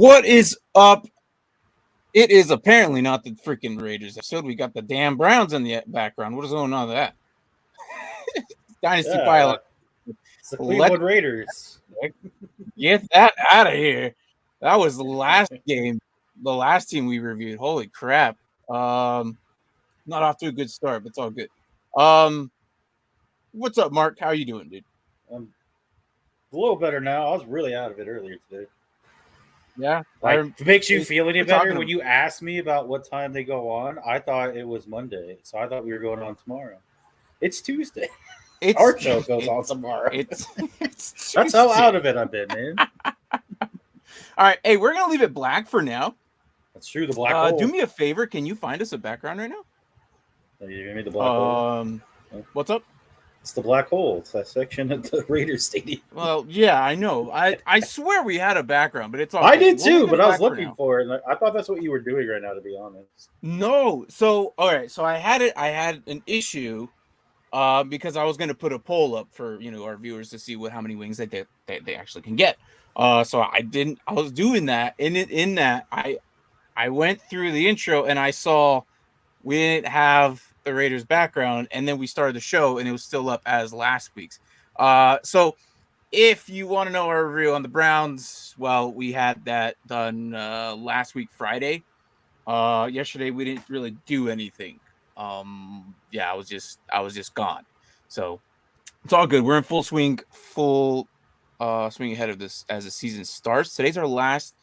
What is up? It is apparently not the freaking Raiders episode. We got the damn Browns in the background. What is going on with that? Dynasty Pylon. It's the Cleveland Raiders. Get that out of here. That was the last game, the last team we reviewed. Holy crap. Not off to a good start, but it's all good. What's up, Mark? How you doing, dude? I'm a little better now. I was really out of it earlier today. Yeah. It makes you feel any better when you asked me about what time they go on. I thought it was Monday, so I thought we were going on tomorrow. It's Tuesday. Our show goes on tomorrow. It's That's how out of it I've been, man. All right. Hey, we're going to leave it black for now. That's true. The black hole. Do me a favor. Can you find us a background right now? You give me the black hole. What's up? It's the black hole. It's that section at the Raiders Stadium. Well, yeah, I know. I swear we had a background, but it's all. I did too, but I was looking for it. And I thought that's what you were doing right now, to be honest. No. So, all right. So I had an issue because I was going to put a poll up for, our viewers to see how many wings that they actually can get. So I didn't. I was doing that. In that, I went through the intro and I saw we didn't have the Raiders background, and then we started the show and it was still up as last week's. So if you want to know our review on the Browns, well, we had that done last week Friday. Yesterday we didn't really do anything. I was just gone. So it's all good. We're in full swing ahead of this as the season starts. Today's our last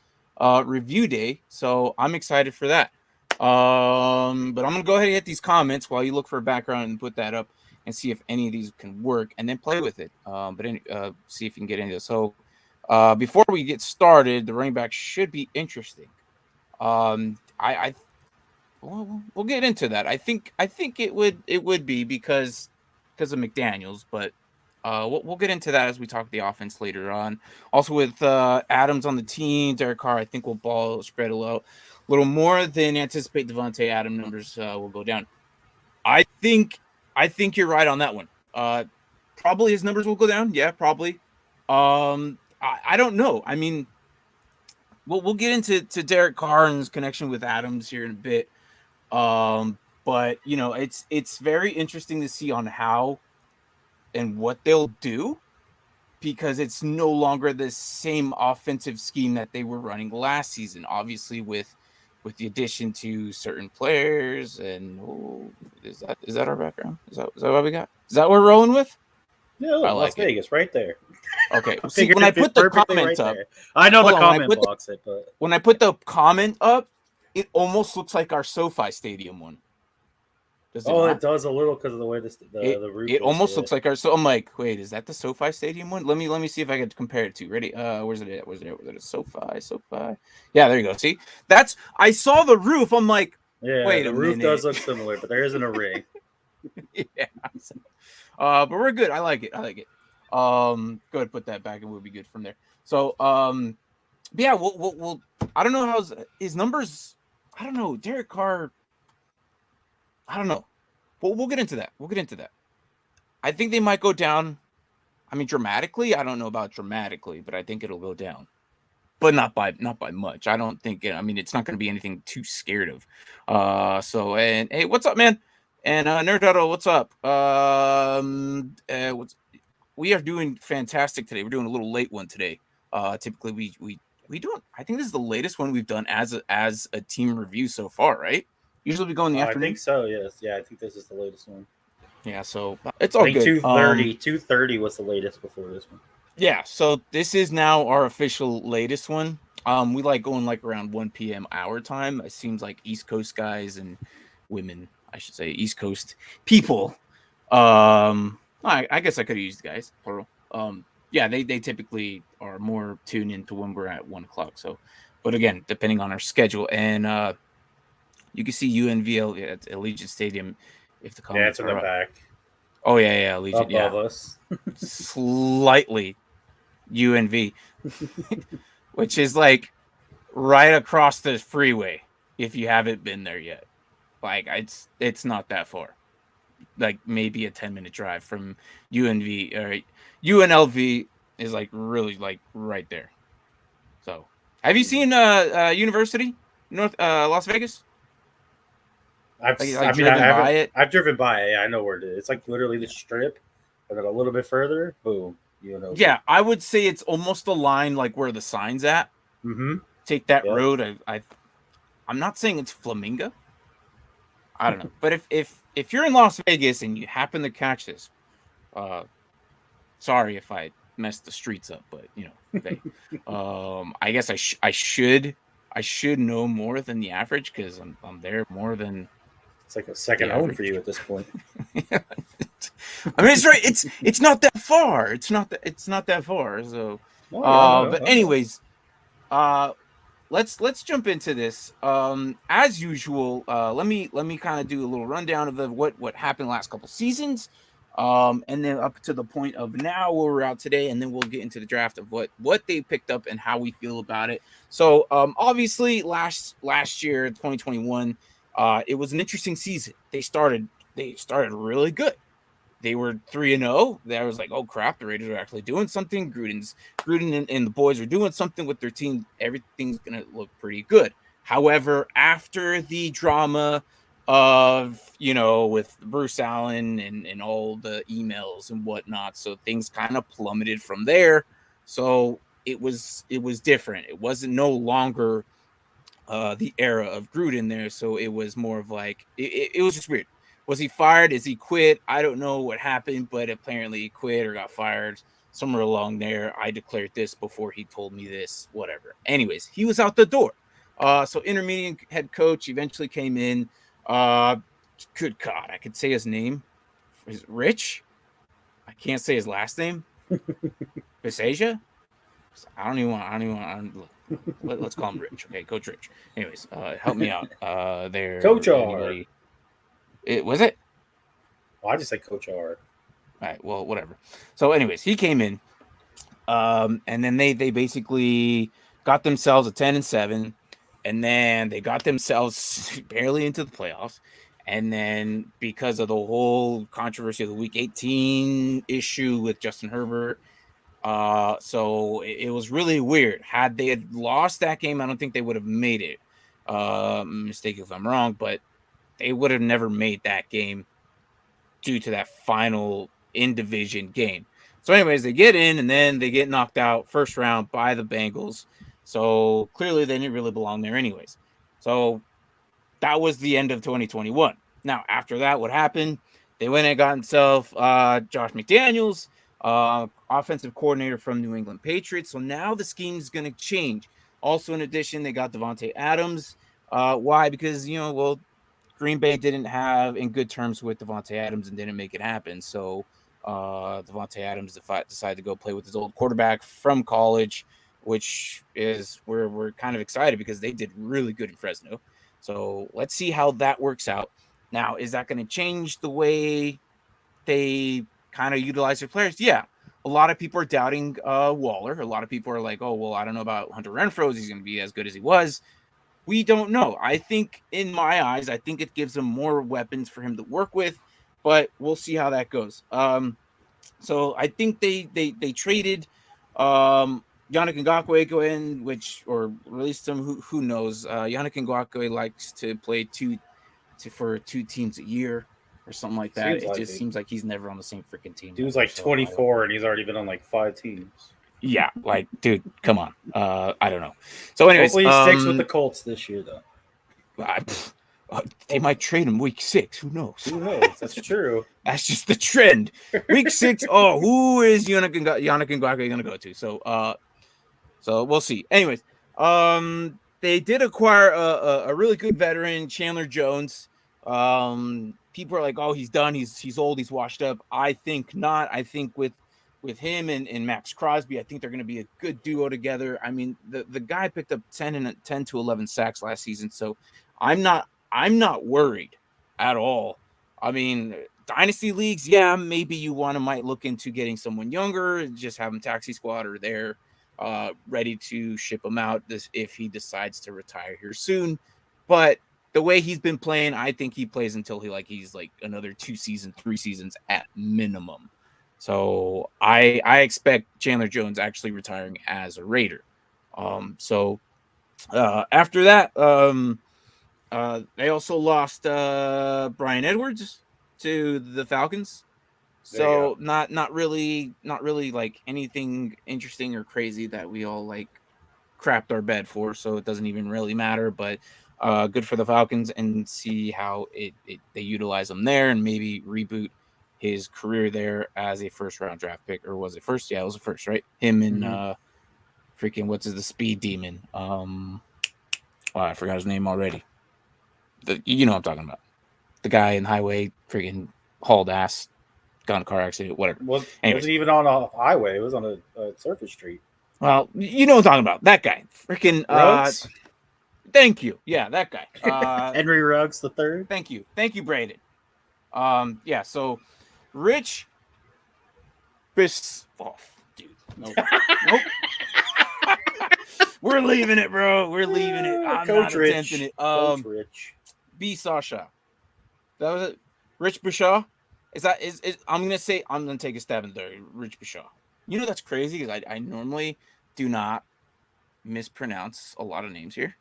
review day, so I'm excited for that. But I'm gonna go ahead and hit these comments while you look for a background and put that up and see if any of these can work, and then play with it. See if you can get into it. So before we get started, the running back should be interesting. We'll get into that. I think it would be because of McDaniels, but we'll get into that as we talk the offense later on. Also with Adams on the team, Derek Carr, I think will ball spread a little more than anticipate. Davante Adam numbers will go down. I think you're right on that one. Probably his numbers will go down. Yeah, probably. I don't know. I mean, we'll get into Derek Carr and his connection with Adams here in a bit. But it's very interesting to see on how and what they'll do, because it's no longer the same offensive scheme that they were running last season. Obviously, with the addition to certain players, and is that our background? Is that what we got? Is that what we're rolling with? Yeah, look, Las Vegas, right there. Okay. See, when I put the comment up, I know the comment blocks it, but when I put the comment up, it almost looks like our SoFi Stadium one. It does a little because of the way the roof. It almost looks like ours. So I'm like, wait, is that the SoFi Stadium one? Let me see if I can compare it to. Ready? Where's it at? Where's it at? SoFi. Yeah, there you go. See, I saw the roof. I'm like, wait, the roof does look similar, but there isn't a ring. Yeah. But we're good. I like it. Go ahead and put that back, and we'll be good from there. So, yeah, we'll I don't know how his numbers. I don't know. Derek Carr. I don't know. We'll get into that. I think they might go down. I mean, dramatically. I don't know about dramatically, but I think it'll go down. But not by much. I don't think. I mean, it's not going to be anything too scared of. And hey, what's up, man? And Nerdado, what's up? We are doing fantastic today. We're doing a little late one today. Typically, we don't. I think this is the latest one we've done as a team review so far, right? Usually we go in the afternoon. I think so, yes. Yeah, I think this is the latest one. Yeah, so it's all good. 2:30 was the latest before this one. Yeah, so this is now our official latest one. We like going like around 1 p.m. our time. It seems like East Coast guys and women, I should say, East Coast people. I guess I could have used guys, plural. Yeah, they typically are more tuned into when we're at 1 o'clock. So, but again, depending on our schedule. And you can see UNVL at Allegiant Stadium if the comments it's in the back. Oh yeah, Allegiant. Above us. Slightly UNV, which is like right across the freeway if you haven't been there yet. Like it's not that far. Like maybe a 10-minute drive from UNV or UNLV is like really like right there. So Have you seen University North Las Vegas? I've driven by it. I've driven by it. Yeah, I know where it is. It's like literally the strip, and then a little bit further, boom. Yeah, I would say it's almost the line like where the sign's at. Mm-hmm. Take that road. I'm not saying it's Flamingo. I don't know, but if you're in Las Vegas and you happen to catch this, sorry if I messed the streets up, but I guess I should know more than the average because I'm there more than. It's like a second home for you at this point. I mean, it's right. It's not that far. It's not that far. So, but anyways, let's jump into this. As usual, let me kind of do a little rundown of what happened last couple seasons, and then up to the point of now where we're out today, and then we'll get into the draft of what they picked up and how we feel about it. So, obviously, last year, 2021, it was an interesting season. They started really good. They were 3-0. I was like, oh crap, the Raiders are actually doing something. Gruden and the boys are doing something with their team. Everything's gonna look pretty good. However, after the drama of with Bruce Allen and all the emails and whatnot, so things kind of plummeted from there. So it was different. It wasn't no longer the era of Gruden there. So it was more of like it was just weird. Was he fired? Is he quit? I don't know what happened, but apparently he quit or got fired somewhere along there. I declared this before he told me this, whatever. Anyways, he was out the door. So intermediate head coach eventually came in. Good God, I could say his name. Is it Rich? I can't say his last name. Bisasia? I don't even want. Let's call him Rich. Okay, Coach Rich. Anyways, help me out. There, Coach R. It was it. Well, I just said Coach R. All right. Well, whatever. So, anyways, he came in, and then they basically got themselves a 10-7, and then they got themselves barely into the playoffs. And then because of the whole controversy of the Week 18 issue with Justin Herbert, so it was really weird. Had they lost that game, I don't think they would have made it. Mistake if I'm wrong, but they would have never made that game due to that final in-division game. So anyways, they get in and then they get knocked out first round by the Bengals. So clearly they didn't really belong there anyways. So that was the end of 2021. Now, after that, what happened? They went and got themselves Josh McDaniels, offensive coordinator from New England Patriots. So now the scheme is going to change. Also, in addition, they got Davante Adams. Why? Because, Green Bay didn't have in good terms with Davante Adams and didn't make it happen. So Davante Adams decided to go play with his old quarterback from college, which is where we're kind of excited because they did really good in Fresno. So let's see how that works out. Now, is that going to change the way they kind of utilize their players? Yeah. A lot of people are doubting Waller. A lot of people are like, oh, well, I don't know about Hunter Renfrow. He's going to be as good as he was. We don't know. I think in my eyes, I think it gives him more weapons for him to work with, but we'll see how that goes. So I think they traded Yannick Ngakoue or released him. Who knows? Yannick Ngakoue likes to play for two teams a year or something like that. Seems like he's never on the same freaking team. Dude's like 24 and he's already been on like 5 teams. Yeah, like, dude, come on. I don't know. So, anyways, hopefully he sticks with the Colts this year, though. They might trade him week 6. Who knows? Who knows? That's true. That's just the trend. Week 6. Oh, who is Yannick Ngakoue going to go to? So we'll see. Anyways, they did acquire a really good veteran, Chandler Jones. People are like, oh, he's done. He's old. He's washed up. I think not. I think with him and Max Crosby, I think they're going to be a good duo together. I mean, the guy picked up 10 to 11 sacks last season, so I'm not worried at all. I mean, dynasty leagues, yeah, maybe you might look into getting someone younger, just have him taxi squad or they're ready to ship him out if he decides to retire here soon. But the way he's been playing, I think he plays until he's like another 2 seasons, 3 seasons at minimum. So I expect Chandler Jones actually retiring as a Raider. So After that, they also lost Brian Edwards to the Falcons. So not really like anything interesting or crazy that we all like crapped our bed for. So it doesn't even really matter. But good for the Falcons, and see how they utilize him there, and maybe reboot his career there as a first round draft pick. Or was it first? Yeah, it was a first, right? Him and freaking the speed demon. I forgot his name already. You know what I'm talking about. The guy in highway freaking hauled ass, got in a car accident, whatever. Wasn't even on a highway. It was on a surface street. Well, you know what I'm talking about. That guy. Freaking Ruggs? Thank you. Yeah, that guy. Henry Ruggs the third. Thank you. Thank you, Braden. Yeah, so Rich off, dude. Nope. We're leaving it, bro. We're leaving it. I'm Coach not Rich. attempting it. Coach Rich. B. Sasha. That was it. Rich Bishaw. I'm gonna take a stab in there. Rich Bishaw. You know that's crazy because I normally do not mispronounce a lot of names here,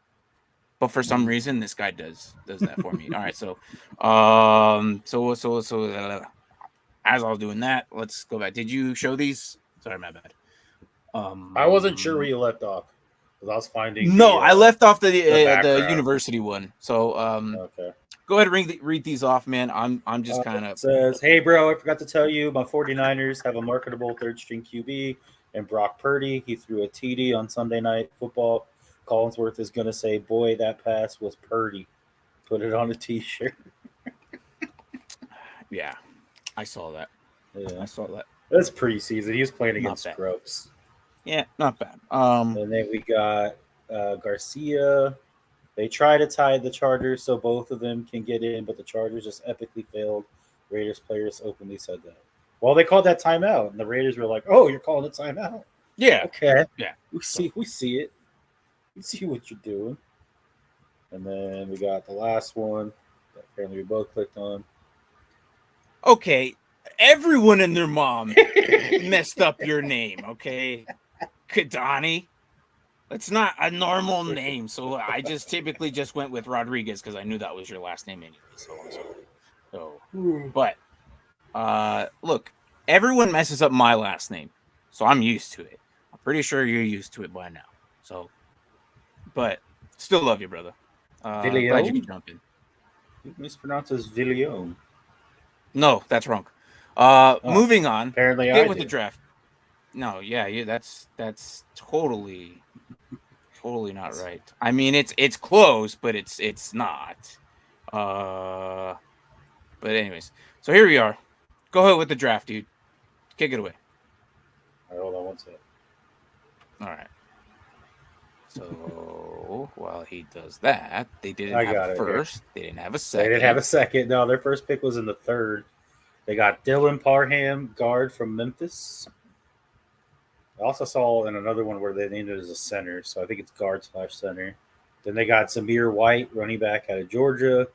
but for some reason this guy does that for me. All right, so as I was doing that, let's go back. Did you show these? Sorry, my bad. I wasn't sure where you left off because I was finding. I left off the university one. So okay. Go ahead and read these off, man. I'm just kind of says, hey, bro, I forgot to tell you, my 49ers have a marketable third-string QB and Brock Purdy. He threw a TD on Sunday Night Football. Collinsworth is going to say, boy, that pass was Purdy. Put it on a T-shirt. Yeah, I saw that. Yeah, I saw that. That's preseason. He was playing against Scrubs. Yeah, not bad. And then we got Garcia. They try to tie the Chargers so both of them can get in, but the Chargers just epically failed. Raiders players openly said that. Well, they called that timeout, and the Raiders were like, "Oh, you're calling a timeout? Yeah, okay, yeah. We see it. We see what you're doing." And then we got the last one that apparently we both clicked on. Okay, everyone and their mom messed up your name. Okay, Kadani. It's not a normal name, so I just typically just went with Rodriguez because I knew that was your last name anyway. But look, everyone messes up my last name, so I'm used to it. I'm pretty sure you're used to it by now. So, but still love you, brother. Glad you can jump in. It mispronounces Villion. No, that's wrong. Moving on. Apparently, get with the draft. No, yeah, that's totally not right. I mean, it's close, but it's not. But anyways, so here we are. Go ahead with the draft, dude. Kick it away. All right, hold on one second. All right. So while he does that, they didn't have a first. They didn't have a second. They didn't have a second. No, their first pick was in the third. They got Dylan Parham, guard from Memphis. I also saw in another one where they named it as a center, so I think it's guard/center. Then they got Zamir White, running back out of Georgia.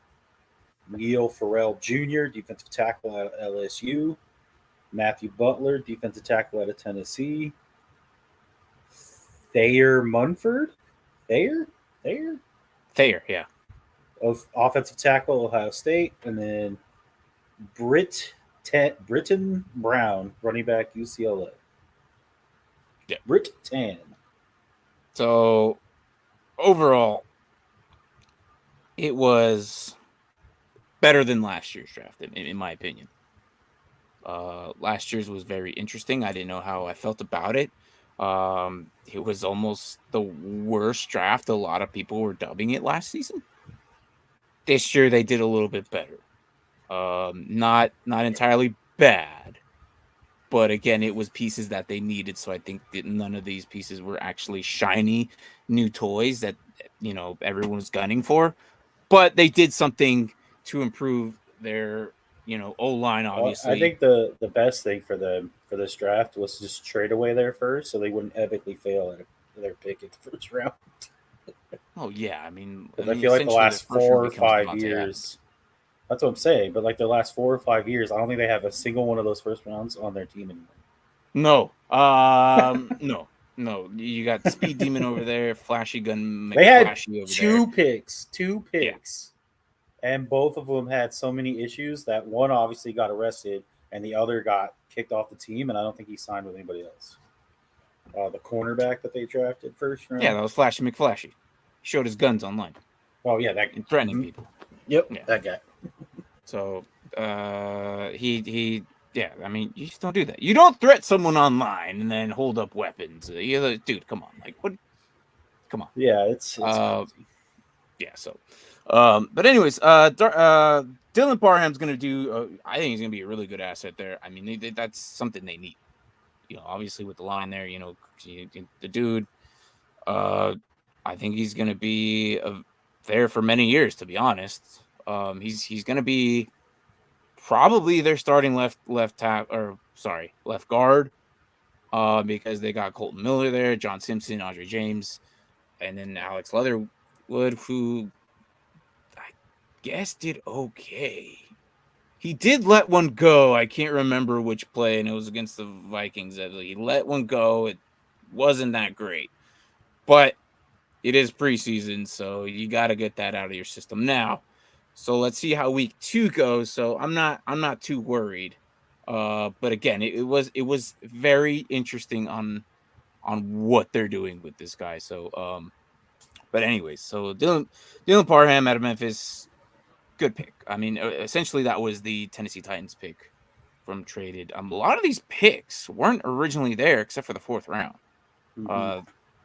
Neil Farrell Jr., defensive tackle out of LSU. Matthew Butler, defensive tackle out of Tennessee. Thayer Munford? Thayer, yeah. Of offensive tackle, Ohio State. And then Britton Brown, running back, UCLA. Yeah. Britt Tan. So overall, it was better than last year's draft, in my opinion. Last year's was very interesting. I didn't know how I felt about it. It was almost the worst draft. A lot of people were dubbing it last season. This year they did a little bit better. Not entirely bad, but again, it was pieces that they needed. So I think that none of these pieces were actually shiny new toys that everyone was gunning for. But they did something to improve their O-line, obviously. I think the best thing for them for this draft was to just trade away their first, so they wouldn't epically fail at their pick at the first round. Oh yeah, I mean, I feel like the last 4 or 5 years. That's what I'm saying. But like the last 4 or 5 years, I don't think they have a single one of those first rounds on their team anymore. No, no. No, you got Speed Demon over there, Flashy Gun They had McFlashy over there. two picks, Yeah. and both of them had so many issues that one obviously got arrested and the other got kicked off the team, and I don't think he signed with anybody else. The cornerback that they drafted first Yeah, round. that was Flashy McFlashy. He showed his guns online Oh yeah, that. and threatening Mhm. people. Yep, Yeah. that guy. So he yeah, I mean, you just don't do that. You don't threat someone online and then hold up weapons. You're like, dude, come on. Like what come on. Yeah, it's Uh crazy. yeah, so but anyways, Dylan Parham's gonna do I think he's gonna be a really good asset there. I mean that's something they need. You know, obviously with the line there, you know, the dude, uh, I think he's going to be there for many years. To be honest, he's going to be probably their starting left guard. Because they got Colton Miller there, John Simpson, Andre James, and then Alex Leatherwood, who I guess did okay. He did let one go. I can't remember which play, and it was against the Vikings. He let one go. It wasn't that great, but it is preseason, so you got to get that out of your system now. So let's see how week 2 goes. So I'm not too worried. But again, it was very interesting on what they're doing with this guy. So but anyways, so Dylan Parham out of Memphis, good pick. I mean, essentially that was the Tennessee Titans pick from traded. A lot of these picks weren't originally there except for the 4th round. Mm-hmm. Uh,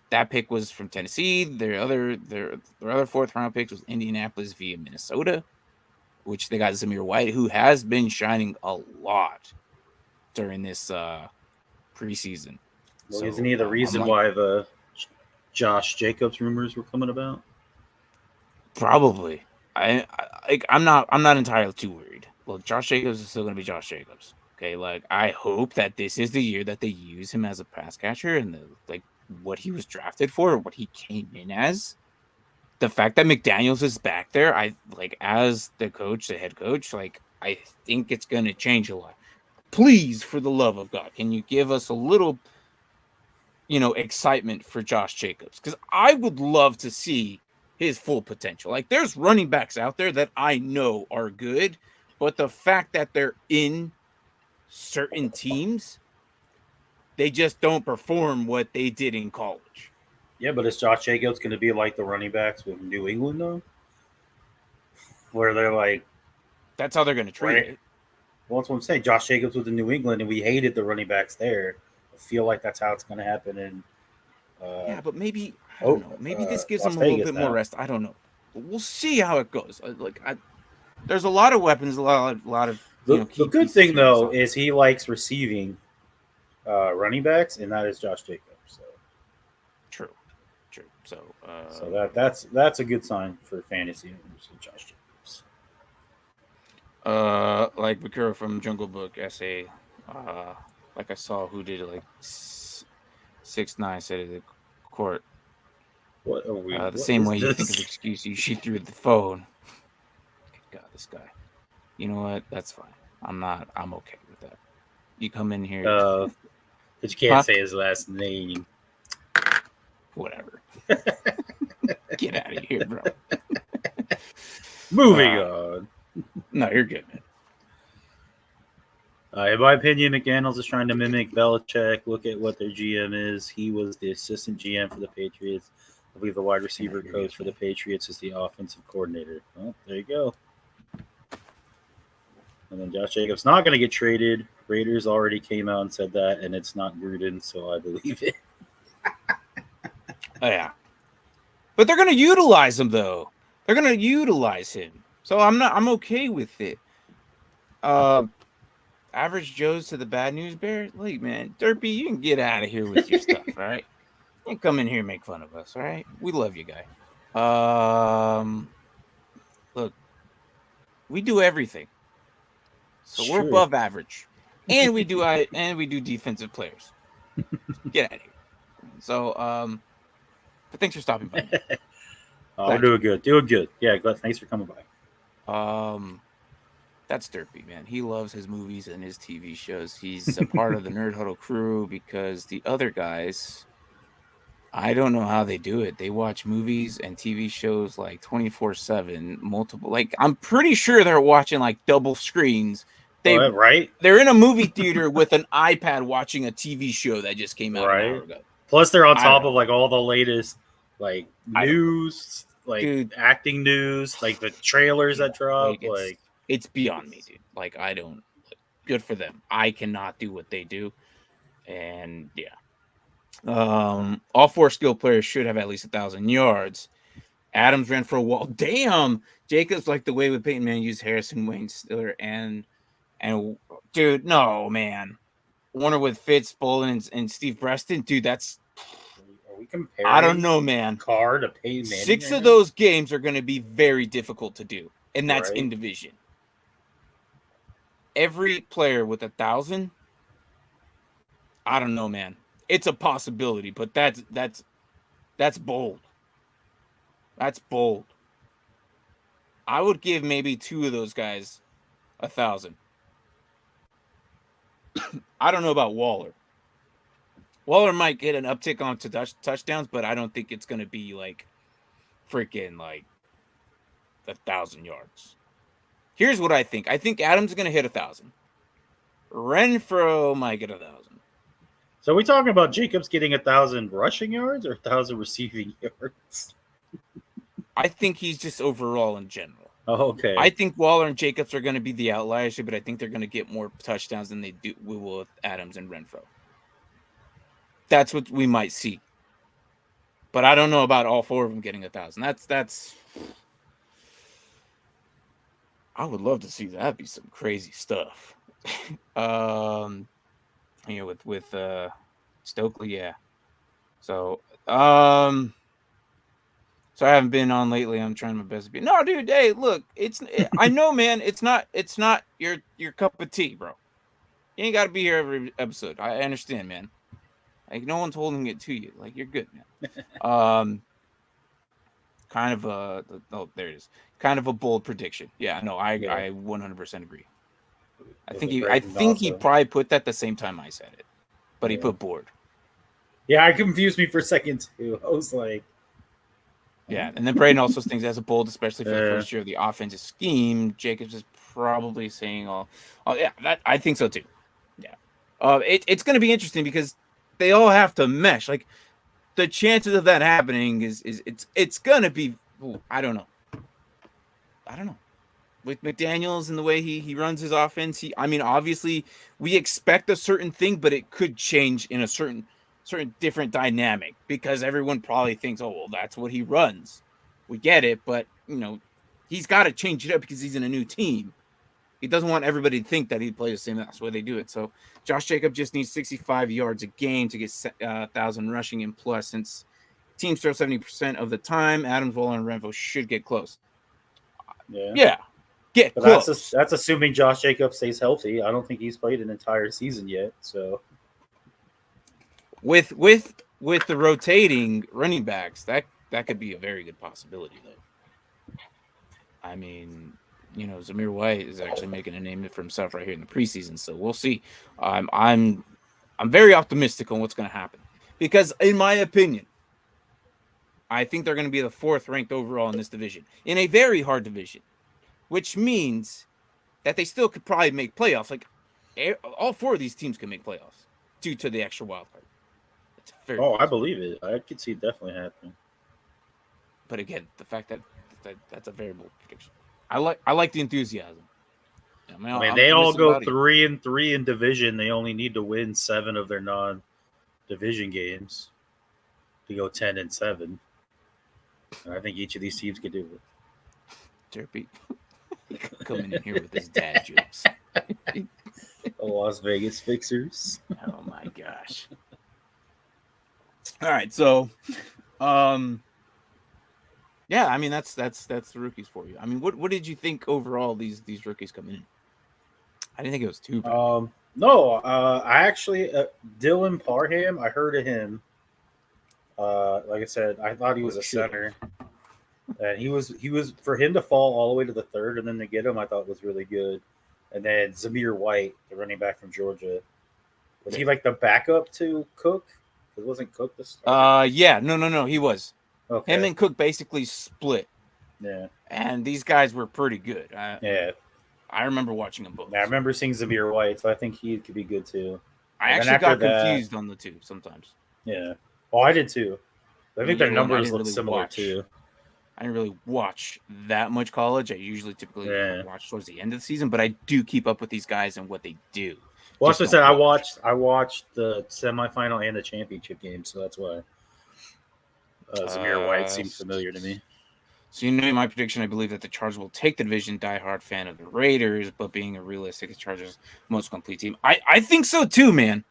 that pick was from Tennessee. Their other 4th round picks was Indianapolis via Minnesota, which they got Zamir White, who has been shining a lot during this preseason. Well, isn't So he the I'm reason like, why the Josh Jacobs rumors were coming about? probably. I'm not entirely too worried. Look, Josh Jacobs is still gonna be Josh Jacobs. Okay, like I hope that this is the year that they use him as a pass catcher and like what he was drafted for, what he came in as. The fact that McDaniels is back there, I like as the coach, the head coach, like I think it's gonna change a lot. Please, for the love of God, can you give us a little, excitement for Josh Jacobs? Because I would love to see his full potential. Like there's running backs out there that I know are good, but the fact that they're in certain teams, they just don't perform what they did in college. Yeah, but is Josh Jacobs going to be like the running backs with New England though, where they're like, That's how they're gonna treat right? it. Well, that's what I'm saying. Josh Jacobs with the New England, and we hated the running backs there. I feel like that's how it's going to happen in Yeah, but maybe I don't know. Maybe this gives Las them a little Vegas bit more now. rest. I don't know. We'll see how it goes. There's a lot of weapons, a lot of The key good pieces thing here on this though offense. is he likes receiving running backs, and that is Josh Jacobs. True, true. So, So that's a good sign for fantasy owners with Josh Jacobs. like Bakura from Jungle Book essay, uh, like I saw who did it, like 6ix9ine said it at court. What are we? The What same is way you think of this? excuse, you shoot through the phone. God, this guy. You know what? That's fine. I'm okay with that. You come in here, But you can't huh? say his last name. Whatever. Get out of here, bro. Moving Uh, on. no, you're good, man. In my opinion, McDaniels is trying to mimic Belichick. Look at what their GM is. He was the assistant GM for the Patriots. I believe the wide Yeah, receiver you're coach good, for the man. Patriots is the offensive coordinator. Well, there you go. And then Josh Jacobs not going to get traded. Raiders already came out and said that, and it's not Gruden, so I believe it. Oh, yeah. But they're gonna utilize him though. They're gonna utilize him. So I'm okay with it. Uh Average Joe's to the bad news bear. Like, man, Derpy, you can get out of here with your stuff, all right? You can come in here and make fun of us, all right? We love you, guy. Look, we do everything. It's So we're true. above average. And we do defensive players. Get out of here. So but thanks for stopping by, man. Oh, we're Glad doing good. Doing good. Yeah, glad. Thanks for coming by. you. That's Derpy, man. He loves his movies and his TV shows. He's a part of the Nerd Huddle crew because the other guys I don't know how they do it. They watch movies and TV shows like 24/7, multiple. Like I'm pretty sure they're watching like double screens. They Right? they're in a movie theater with an iPad watching a TV show that just came out an hour Right. ago. Plus, they're on I don't top know. of like all the latest like I don't know, news, like dude. acting news, like the trailers Yeah, that drop. like Like, it's beyond me, dude. Like I don't. Good for them. I cannot do what they do, and yeah. All four skill players should have at least 1,000 yards. Adams ran for a wall. Damn, Jacobs like the way with Peyton Manning used Harrison, Wayne Stiller, and dude, no man. Warner with Fitz, Bolin, and Steve Preston, dude. That's are we I don't comparing know, man. Carr to Peyton Manning 6 right of now? those games are going to be very difficult to do, and that's in Right. division. Every player with 1,000, I don't know, man. It's a possibility, but that's bold. That's bold. I would give maybe 2 of those guys 1,000. I don't know about Waller. Waller might get an uptick on touchdowns, but I don't think it's going to be like freaking like 1,000 yards. Here's what I think. I think Adams is going to hit 1,000. Renfro might get 1,000. So, are we talking about Jacobs getting 1,000 rushing yards or 1,000 receiving yards? I think he's just overall in general. Oh, okay. I think Waller and Jacobs are going to be the outliers, but I think they're going to get more touchdowns than we will with Adams and Renfro. That's what we might see. But I don't know about all 4 of them getting 1,000. That's. I would love to see that. That'd be some crazy stuff. With Stokely, yeah. So so I haven't been on lately. I'm trying my best to be. No, dude. Hey, look, I know, man. It's not your cup of tea, bro. You ain't got to be here every episode. I understand, man. Like no one's holding it to you. Like you're good, man. Kind of there it is. Kind of a bold prediction. Yeah, no, I 100% agree. I think he probably put that the same time I said it, but he put board. Yeah, it confused me for a second too. I was like, yeah, and then Braden also thinks that's a bold, especially for the first year of the offensive scheme. Jacobs is probably saying, "Oh, yeah, that I think so too." Yeah, it's going to be interesting because they all have to mesh. Like the chances of that happening it's going to be. I don't know. With McDaniels and the way he runs his offense, obviously we expect a certain thing, but it could change in a certain different dynamic because everyone probably thinks, oh, well, that's what he runs. We get it, but he's got to change it up because he's in a new team. He doesn't want everybody to think that he plays the same. That's why they do it. So Josh Jacobs just needs 65 yards a game to get 1,000 rushing and plus. Since teams throw 70% of the time, Adams, Waller, and Renfro should get close. Yeah. Get but close. That's assuming Josh Jacobs stays healthy. I don't think he's played an entire season yet. So with the rotating running backs, that could be a very good possibility, though. I mean, Zamir White is actually making a name for himself right here in the preseason, so we'll see. I'm very optimistic on what's going to happen because, in my opinion, I think they're going to be the 4th ranked overall in this division, in a very hard division, which means that they still could probably make playoffs. Like all 4 of these teams can make playoffs due to the extra wild card. I believe it. I could see it definitely happening. But again, the fact that that's a very bold prediction. I like the enthusiasm. They all go 3-3 in division. They only need to win 7 of their non-division games to go 10-7. And I think each of these teams could do it. Derpy coming in here with his dad jokes. The Las Vegas Fixers. Oh my gosh. All right, so yeah, that's the rookies for you. What did you think overall these rookies coming in? I didn't think it was too bad. No, I actually Dylan Parham, I heard of him. Like I said, I thought he was a center. And he was for him to fall all the way to the 3rd and then to get him, I thought was really good. And then Zamir White, the running back from Georgia, was he like the backup to Cook? It wasn't Cook the starter. Yeah, no, he was. Okay. Him and Cook basically split, Yeah. and these guys were pretty good. Yeah. I remember watching them both. I remember seeing Zamir White, so I think he could be good too. I And then actually after got that- confused on the two sometimes. Yeah. Oh, I did too. I think their Well, and I numbers didn't look really similar watch. too. I didn't really watch that much college. I usually typically Yeah. watch towards the end of the season, but I do keep up with these guys and what they do. Well, Just that's what I don't said. watch. I watched the semifinal and the championship game, so that's why Zamir White seemed familiar to me. So you know my prediction. I believe that the Chargers will take the division. Diehard fan of the Raiders, but being a realistic, the Chargers most complete team. I think so too, man.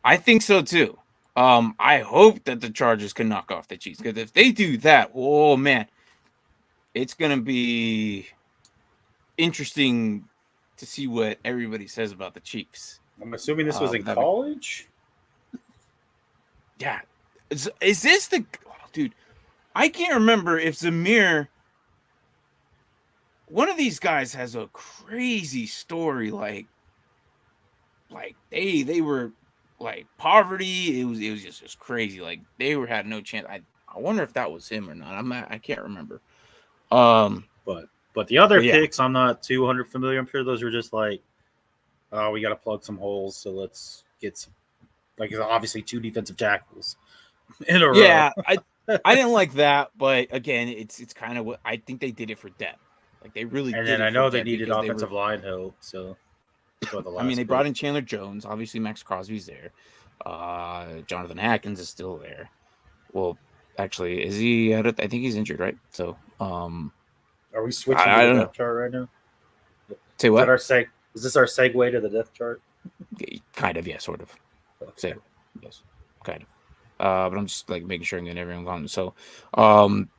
I think so too. I hope that the Chargers can knock off the Chiefs, because if they do that, oh man, it's gonna be interesting to see what everybody says about the Chiefs. I'm assuming this was in college. Yeah, is this the dude? I can't remember if Zamir. One of these guys has a crazy story, like they were like poverty. It was just crazy. Like they had no chance. I wonder if that was him or not. I can't remember. But the other picks, I'm not 200 familiar. I'm sure those were just like, oh, we got to plug some holes, so let's get some. Like, obviously 2 defensive tackles in a row. Yeah, I didn't like that, but again, it's kind of what I think they did it for depth. Like they really and did. And then I know they needed offensive line help, so. I mean, they brought in Chandler Jones. Obviously, Max Crosby's there. Jonathan Atkins is still there. Well, actually, is he? I think he's injured, right? So, are we switching to the depth chart right now? Say what? Is this our segue to the depth chart? Kind of, yeah, sort of. Okay. Yes, kind of. But I'm just like making sure I'm getting everyone on. So, I'm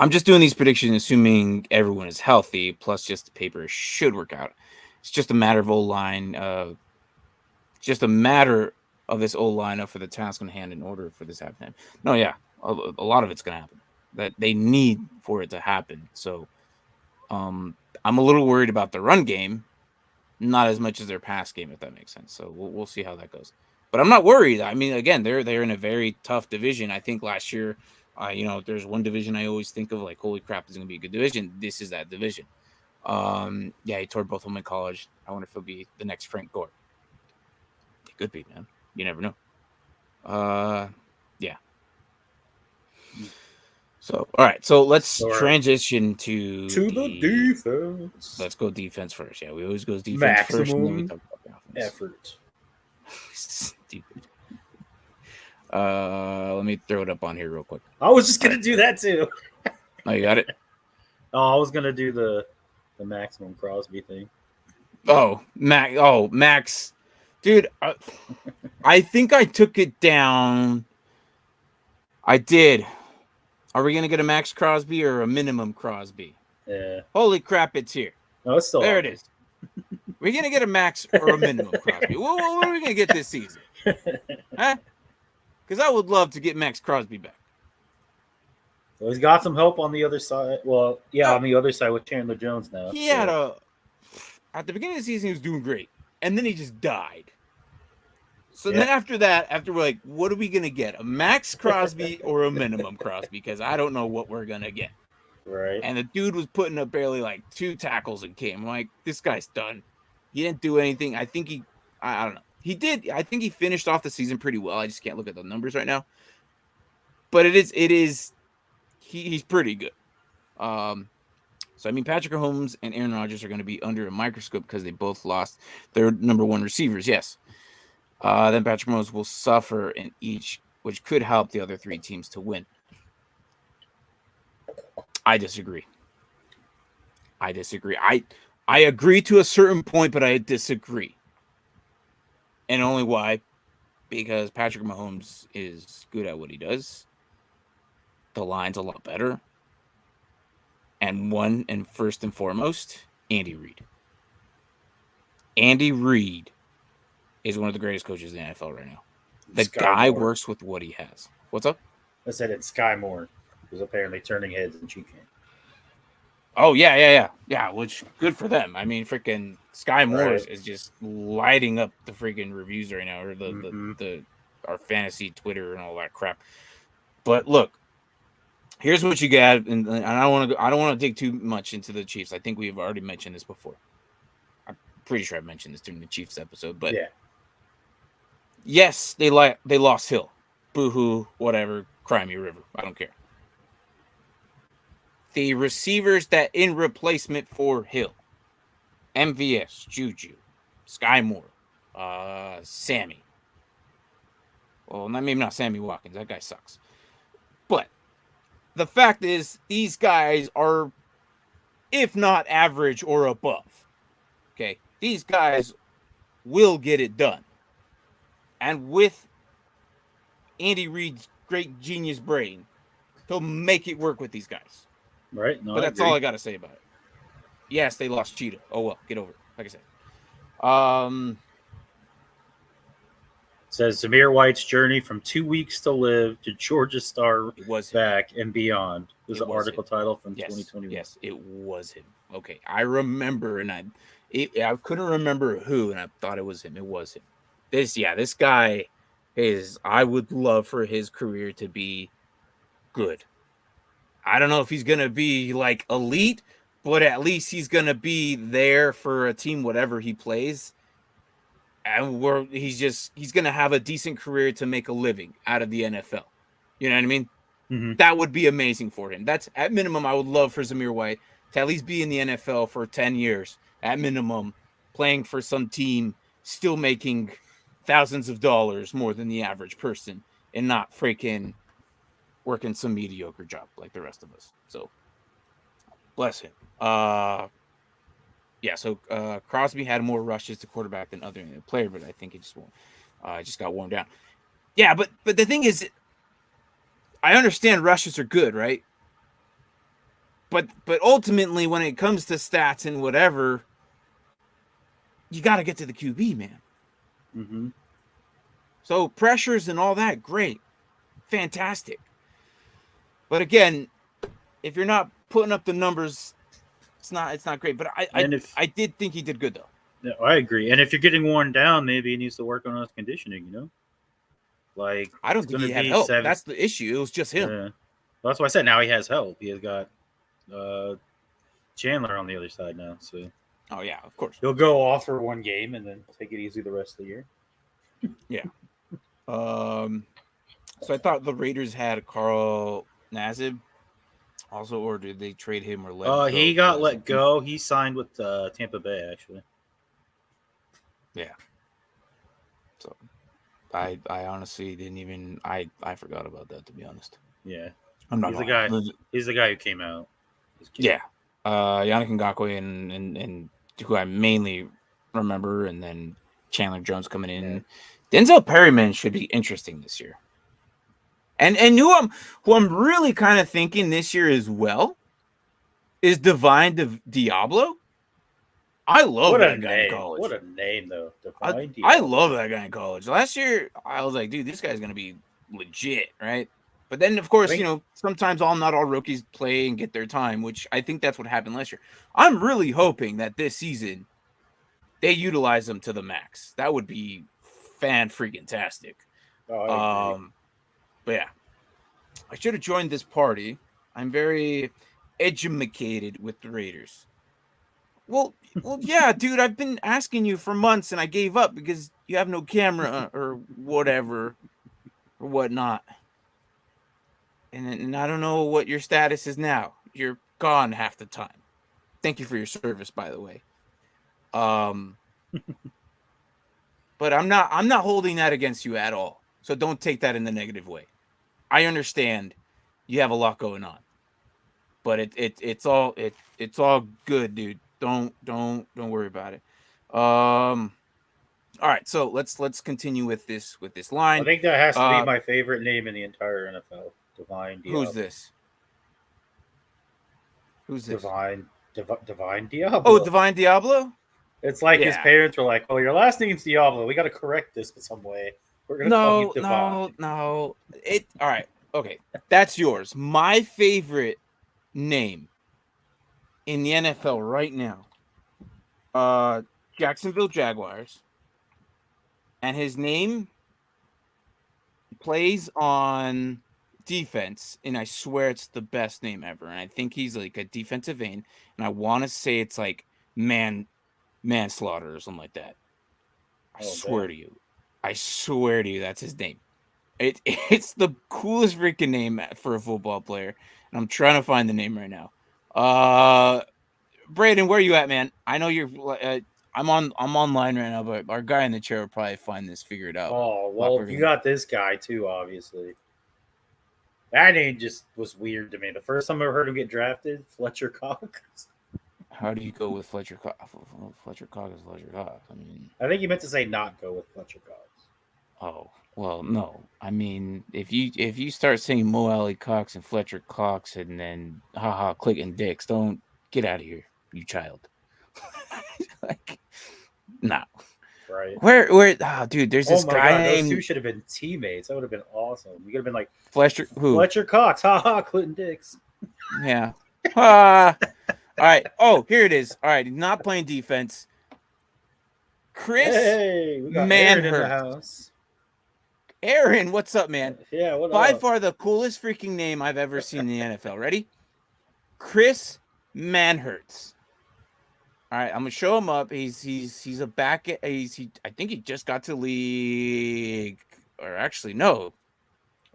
just doing these predictions, assuming everyone is healthy. Plus, just the paper should work out. It's just a matter of O-line. Just a matter of this O-line up for the task on hand in order for this to happen. No, yeah, a lot of it's gonna happen. That they need for it to happen. So, I'm a little worried about the run game, not as much as their pass game, if that makes sense. So we'll see how that goes. But I'm not worried. I mean, again, they're in a very tough division. I think last year, there's one division I always think of like, holy crap, this is gonna be a good division. This is that division. Yeah, he tore both of them in college. I wonder if he'll be the next Frank Gore. It could be, man. You never know. Yeah. So, all right. So let's transition to the defense. Let's go defense first. Yeah, we always go defense Maximum first, and then we talk about the offense. Effort. Stupid. Let me throw it up on here real quick. I was just gonna do that too. Oh, you got it? Oh, I was gonna do the maximum Crosby thing. Oh, Max. Dude, I think I took it down. I did. Are we going to get a Max Crosby or a minimum Crosby? Yeah. Holy crap, it's here. No, it's still there. It is. We're going to get a Max or a minimum Crosby. What are we going to get this season? Huh? Because I would love to get Max Crosby back. Well, he's got some help on the other side. Well, yeah, on the other side with Chandler Jones now. He had at the beginning of the season, he was doing great. And then he just died. So then after that, we're like, what are we going to get? A Max Crosby or a minimum Crosby? Because I don't know what we're going to get. Right. And the dude was putting up barely like 2 tackles and came. I'm like, this guy's done. He didn't do anything. I think I don't know. He did. I think he finished off the season pretty well. I just can't look at the numbers right now. But he's pretty good. So, I mean, Patrick Mahomes and Aaron Rodgers are going to be under a microscope because they both lost their number 1 receivers. Yes. Then Patrick Mahomes will suffer in each, which could help the other 3 teams to win. I disagree. I agree to a certain point, but I disagree. And only why? Because Patrick Mahomes is good at what he does. The line's a lot better. And first and foremost, Andy Reid. Andy Reid is one of the greatest coaches in the NFL right now. The guy works with what he has. What's up? I said it's Sky Moore, who's apparently turning heads in Cheat Camp. Oh yeah. Which good for them. I mean, freaking Sky Moore Right. is just lighting up the freaking reviews right now, or Mm-hmm. the our fantasy Twitter and all that crap. But look, here's what you got, and I don't want to dig too much into the Chiefs. I think we've already mentioned this before. I'm pretty sure I mentioned this during the Chiefs episode, but Yeah. yes, they lost Hill. Boo-hoo, whatever, cry me river. I don't care. The receivers that in replacement for Hill, MVS, Juju, Sky Moore, Sammy. Well, maybe not Sammy Watkins. That guy sucks. But the fact is, these guys are, if not average or above. Okay, these guys will get it done, and with Andy Reid's great genius brain, he'll make it work with these guys. Right. No, But I that's agree. all I got to say about it. Yes, they lost Cheetah. Oh well, get over it. Like I said. Says Zamir White's journey from 2 weeks to live to Georgia Star It was him. back and beyond. This is It an was article him. title from Yes, 2021. yes, it was him. Okay, I remember, and I couldn't remember who, and I thought it was him. It was him. This guy is. I would love for his career to be good. I don't know if he's gonna be like elite, but at least he's gonna be there for a team, whatever he plays. And he's gonna have a decent career to make a living out of the NFL. You know what I mean? Mm-hmm. That would be amazing for him. That's at minimum. I would love for Zamir White to at least be in the NFL for 10 years at minimum, playing for some team, still making thousands of dollars more than the average person, and not freaking working some mediocre job like the rest of us. So bless him. So Crosby had more rushes to quarterback than other player, but I think it just got worn down. Yeah, but the thing is, I understand rushes are good, right? But ultimately, when it comes to stats and whatever, you got to get to the QB, man. Mm-hmm. So pressures and all that, great, fantastic. But again, if you're not putting up the numbers, it's not great. But I did think he did good though. Yeah, I agree. And if you're getting worn down, maybe he needs to work on his conditioning. Like I don't it's think going he to had be help. 7. That's the issue. It was just him. Yeah. Well, that's why I said now he has help. He has got Chandler on the other side now, so Oh yeah, of course. he'll go off for one game and then take it easy the rest of the year. Yeah. So I thought the Raiders had Carl Nassib also, or did they trade him or let him go? He got let go. He signed with Tampa Bay, actually. Yeah. So I honestly didn't even I forgot about that, to be honest. Yeah. I'm not He's the guy. He's the guy who came out. Yeah. Yannick Ngakoue and who I mainly remember, and then Chandler Jones coming in. Yeah. Denzel Perryman should be interesting this year. And who I'm really kind of thinking this year as well is Divine Diablo. I love that guy in college. What a name, though. I love that guy in college. Last year, I was like, dude, this guy's going to be legit, right? But then, of course, sometimes not all rookies play and get their time, which I think that's what happened last year. I'm really hoping that this season they utilize them to the max. That would be fan-freaking-tastic. Oh, I agree. But yeah, I should have joined this party. I'm very educated with the Raiders. Well, yeah, dude, I've been asking you for months and I gave up because you have no camera or whatever or whatnot. And I don't know what your status is now. You're gone half the time. Thank you for your service, by the way. But I'm not holding that against you at all. So don't take that in the negative way. I understand you have a lot going on. But it's all good, dude. Don't worry about it. All right, so let's continue with this line. I think that has to be my favorite name in the entire NFL. Divine Diablo. Who's this? Divine Diablo. Oh, Divine Diablo? It's like his parents were like, "Oh, your last name's Diablo. We got to correct this in some way. We're gonna call you Divine." No. All right. Okay, that's yours. My favorite name in the NFL right now. Jacksonville Jaguars. And his name plays on defense, and I swear it's the best name ever. And I think he's like a defensive end, and I want to say it's like manslaughter or something like that. I swear to you. I swear to you, that's his name. It's the coolest freaking name for a football player, and I'm trying to find the name right now. Braden, where are you at, man? I know you're. I'm online right now, but our guy in the chair will probably find this figured out. Oh well, you got this guy too, obviously. That name just was weird to me. The first time I heard him get drafted, Fletcher Cox. How do you go with Fletcher Cox? Fletcher Cox is Fletcher Cox. I mean, I think you meant to say not go with Fletcher Cox. Oh well, no. I mean, if you start saying Mo Alley Cox and Fletcher Cox and then clicking dicks, don't get out of here, you child. Like, no. Right. Where? Oh, dude, there's this guy named. Those two should have been teammates. That would have been awesome. You could have been like Fletcher. Who? Fletcher Cox. Clinton Dix. Yeah. All right. Oh, here it is. All right. He's not playing defense. Chris. Hey, we got Aaron in the house. Aaron, what's up, man? Yeah, what By up? far the coolest freaking name I've ever seen in the NFL. Ready? Chris Manhertz. All right, I'm gonna show him up. He's a back. I think he just got to the league, or actually no.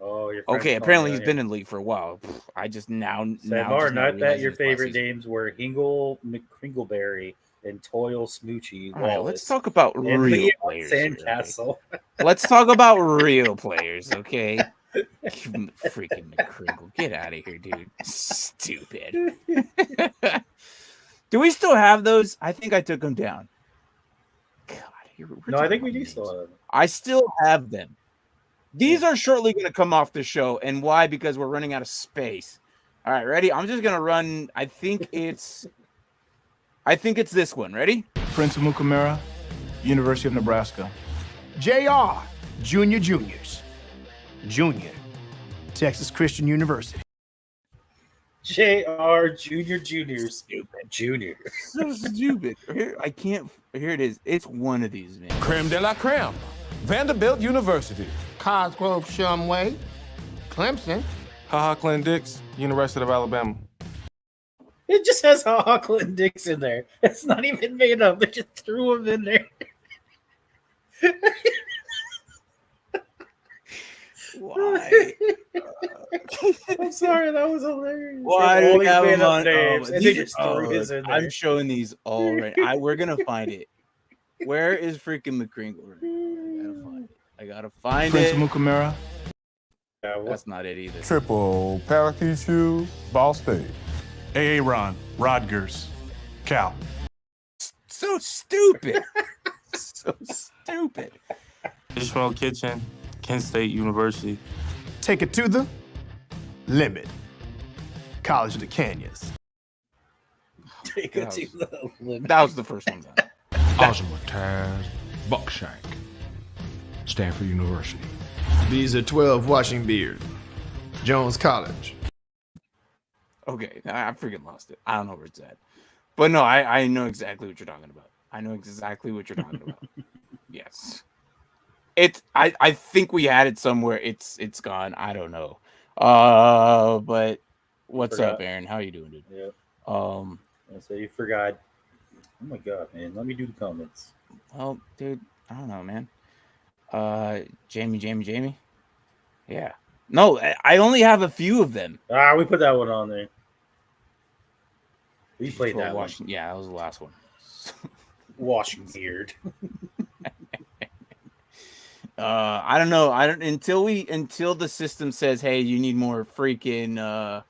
Oh, your okay. Apparently he's been in the league for a while. I just now. Martin, I bet your favorite names were Hingle McCringleberry and Toil Smoochie. All right, let's talk about real players. Sandcastle. Let's talk about real players, okay? Freaking McCringle, get out of here, dude! Stupid. Do we still have those? I think I took them down. God, no, I think we do still have them. I still have them. These are shortly going to come off the show, and why? Because we're running out of space. All right, ready? I'm just going to run. I think it's this one. Ready? Prince Amukamara, University of Nebraska. JR, Juniors. Junior, Texas Christian University. JR Juniors. Stupid. Junior. So stupid. Here it is. It's one of these, man. Creme de la creme. Vanderbilt University. Cosgrove Shumway. Clemson. Clinton Dix, University of Alabama. It just has Clinton Dix in there. It's not even made up. They just threw him in there. Why? I'm sorry, that was hilarious. Why do we have them on names? And they just threw his in there. I'm showing these all right. We're gonna find it. Where is freaking McCringle? I gotta find Prince it. Amukamara. That's not it either. Triple parakeet shoe, Ball State. Ron, Rodgers, Cal. So stupid. So stupid. Ishmael Kitchen, Kent State University. Take it to the limit. College of the Canyons. Take it to the limit. That was the first one. Oshawott, Buckshank, Stanford University. These are 12 Washing Beard. Jones College. Okay, I freaking lost it. I don't know where it's at. But no, I know exactly what you're talking about. I know exactly what you're talking about. Yes. I think we had it somewhere. It's gone. I don't know. But what's up, Aaron? How you doing, dude? Yeah. So you forgot. Oh my god, man. Let me do the comments. Well, dude, I don't know, man. Jamie. Yeah. No, I only have a few of them. We put that one on there. We played that one. Yeah, that was the last one. Washing Beard. I don't know. Until the system says, hey, you need more freaking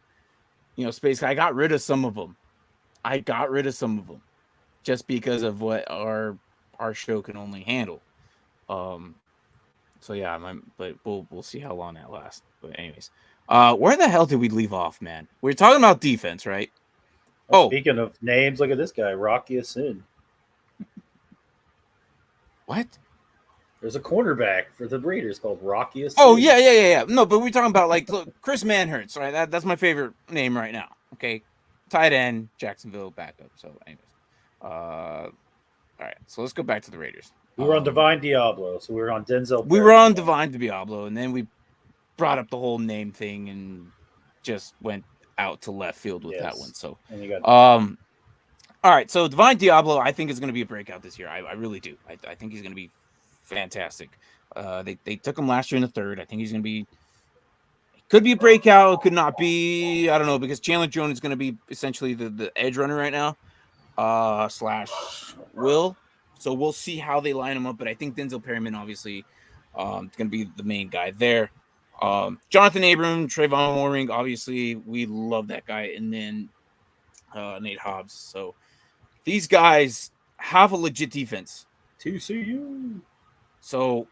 space. I got rid of some of them. Just because of what our show can only handle. So yeah, but we'll see how long that lasts. But anyways, where the hell did we leave off, man? We're talking about defense, right? Speaking of names, look at this guy, Rocky Asin. What? There's a cornerback for the Raiders called Rocky Asin. Oh yeah. No, but we're talking about look, Chris Manhertz, right? That's my favorite name right now. Okay, tight end, Jacksonville backup. So, anyways, all right. So let's go back to the Raiders. We were on Divine Diablo, so we were on Denzel. We were on Divine Diablo, and then we brought up the whole name thing and just went out to left field with that one. So, and you got all right. So Divine Diablo, I think, is going to be a breakout this year. I really do. I think he's going to be fantastic. They took him last year in the third. I think he's going to be. Could be a breakout, could not be. I don't know, because Chandler Jones is going to be essentially the edge runner right now, / Will. So we'll see how they line him up. But I think Denzel Perryman, obviously, is going to be the main guy there. Jonathan Abram, Trayvon Moring, obviously, we love that guy. And then Nate Hobbs. So these guys have a legit defense. TCU. So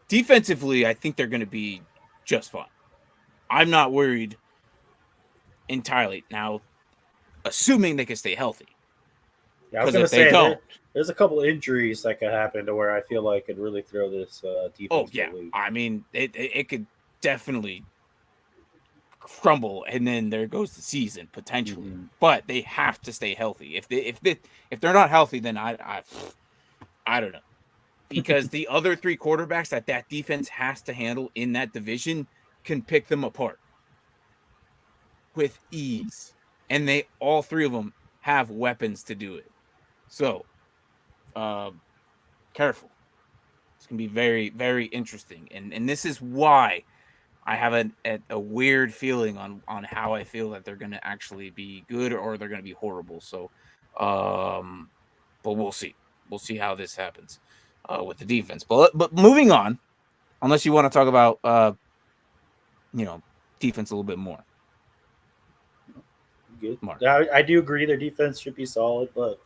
defensively, I think they're going to be just fine. I'm not worried entirely. Now, assuming they can stay healthy. Yeah, I was going to say, there's a couple injuries that could happen to where I feel like could really throw this defense. Oh, yeah. I mean, it could definitely crumble, and then there goes the season, potentially. Mm-hmm. But they have to stay healthy. If they're not healthy, then I don't know. Because the other three quarterbacks that defense has to handle in that division can pick them apart with ease, and all three of them have weapons to do it. So careful. It's gonna be very, very interesting, and this is why I have a weird feeling on how I feel that they're gonna actually be good or they're gonna be horrible. So but we'll see how this happens with the defense. But moving on, unless you want to talk about defense a little bit more. Good. I do agree their defense should be solid, but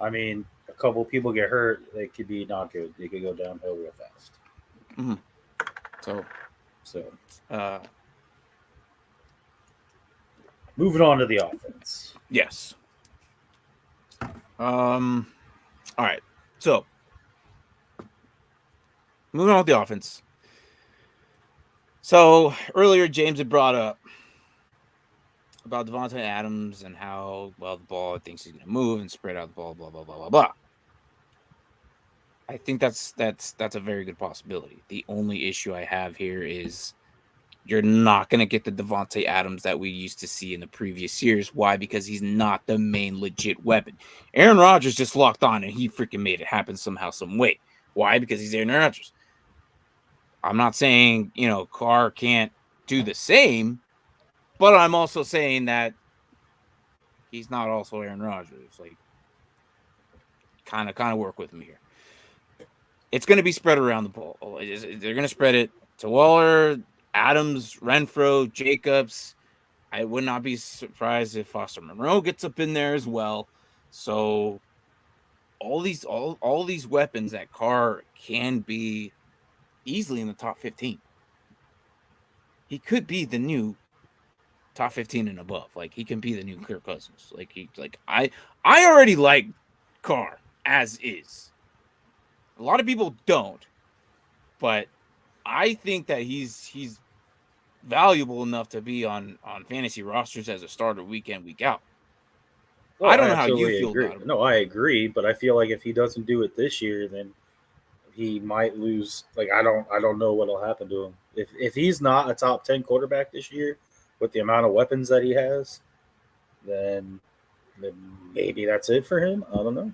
I mean, a couple people get hurt, they could be not good. They could go downhill real fast. Mm-hmm. So, moving on to the offense. Yes. All right. So, moving on with the offense. So earlier, James had brought up about Davante Adams and how well the ball thinks he's going to move and spread out the ball, blah blah blah blah blah. I think that's a very good possibility. The only issue I have here is you're not going to get the Davante Adams that we used to see in the previous years. Why? Because he's not the main legit weapon. Aaron Rodgers just locked on and he freaking made it happen somehow, some way. Why? Because he's Aaron Rodgers. I'm not saying, Carr can't do the same, but I'm also saying that he's not also Aaron Rodgers. Like, kind of work with him here. It's going to be spread around the ball. They're going to spread it to Waller, Adams, Renfro, Jacobs. I would not be surprised if Foster Monroe gets up in there as well. So all these weapons that Carr can be easily in the top 15. He could be the new top 15 and above. Like, he can be the new Kirk Cousins. I already like Carr as is. A lot of people don't, but I think that he's valuable enough to be on fantasy rosters as a starter week in, week out. Well, I don't know how you feel about him. No, I agree, but I feel like if he doesn't do it this year, then he might lose. Like, I don't know what'll happen to him. If he's not a top 10 quarterback this year with the amount of weapons that he has, then maybe that's it for him. I don't know.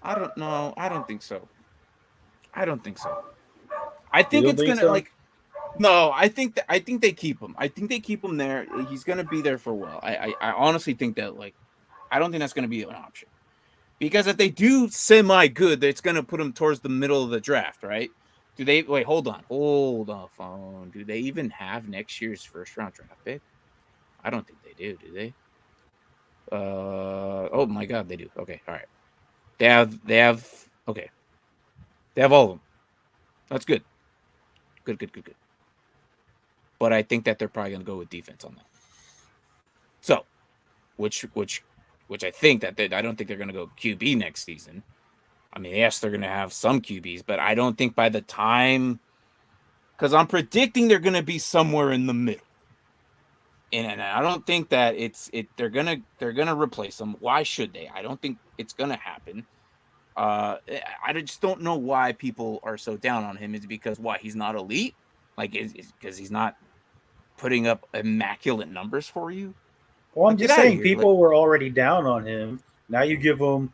I don't know. I don't think so. I think it's gonna no. I think they keep him. I think they keep him there. He's gonna be there for a while. I honestly think that I don't think that's gonna be an option, because if they do semi good, it's gonna put him towards the middle of the draft, right? Do they wait? Hold on, phone. Do they even have next year's first round draft pick? I don't think they do. Do they? Oh my God, they do. Okay, all right. They have okay. They have all of them. That's good. Good. But I think that they're probably going to go with defense on that. So, which I think that I don't think they're going to go QB next season. I mean, yes, they're going to have some QBs, but I don't think by the time, because I'm predicting they're going to be somewhere in the middle. And I don't think that they're gonna replace him. Why should they? I don't think it's gonna happen. I just don't know why people are so down on him. Is it because why he's not elite? Like is because he's not putting up immaculate numbers for you? Well, I'm Like, get just out of saying, here. Like, people were already down on him. Now you give him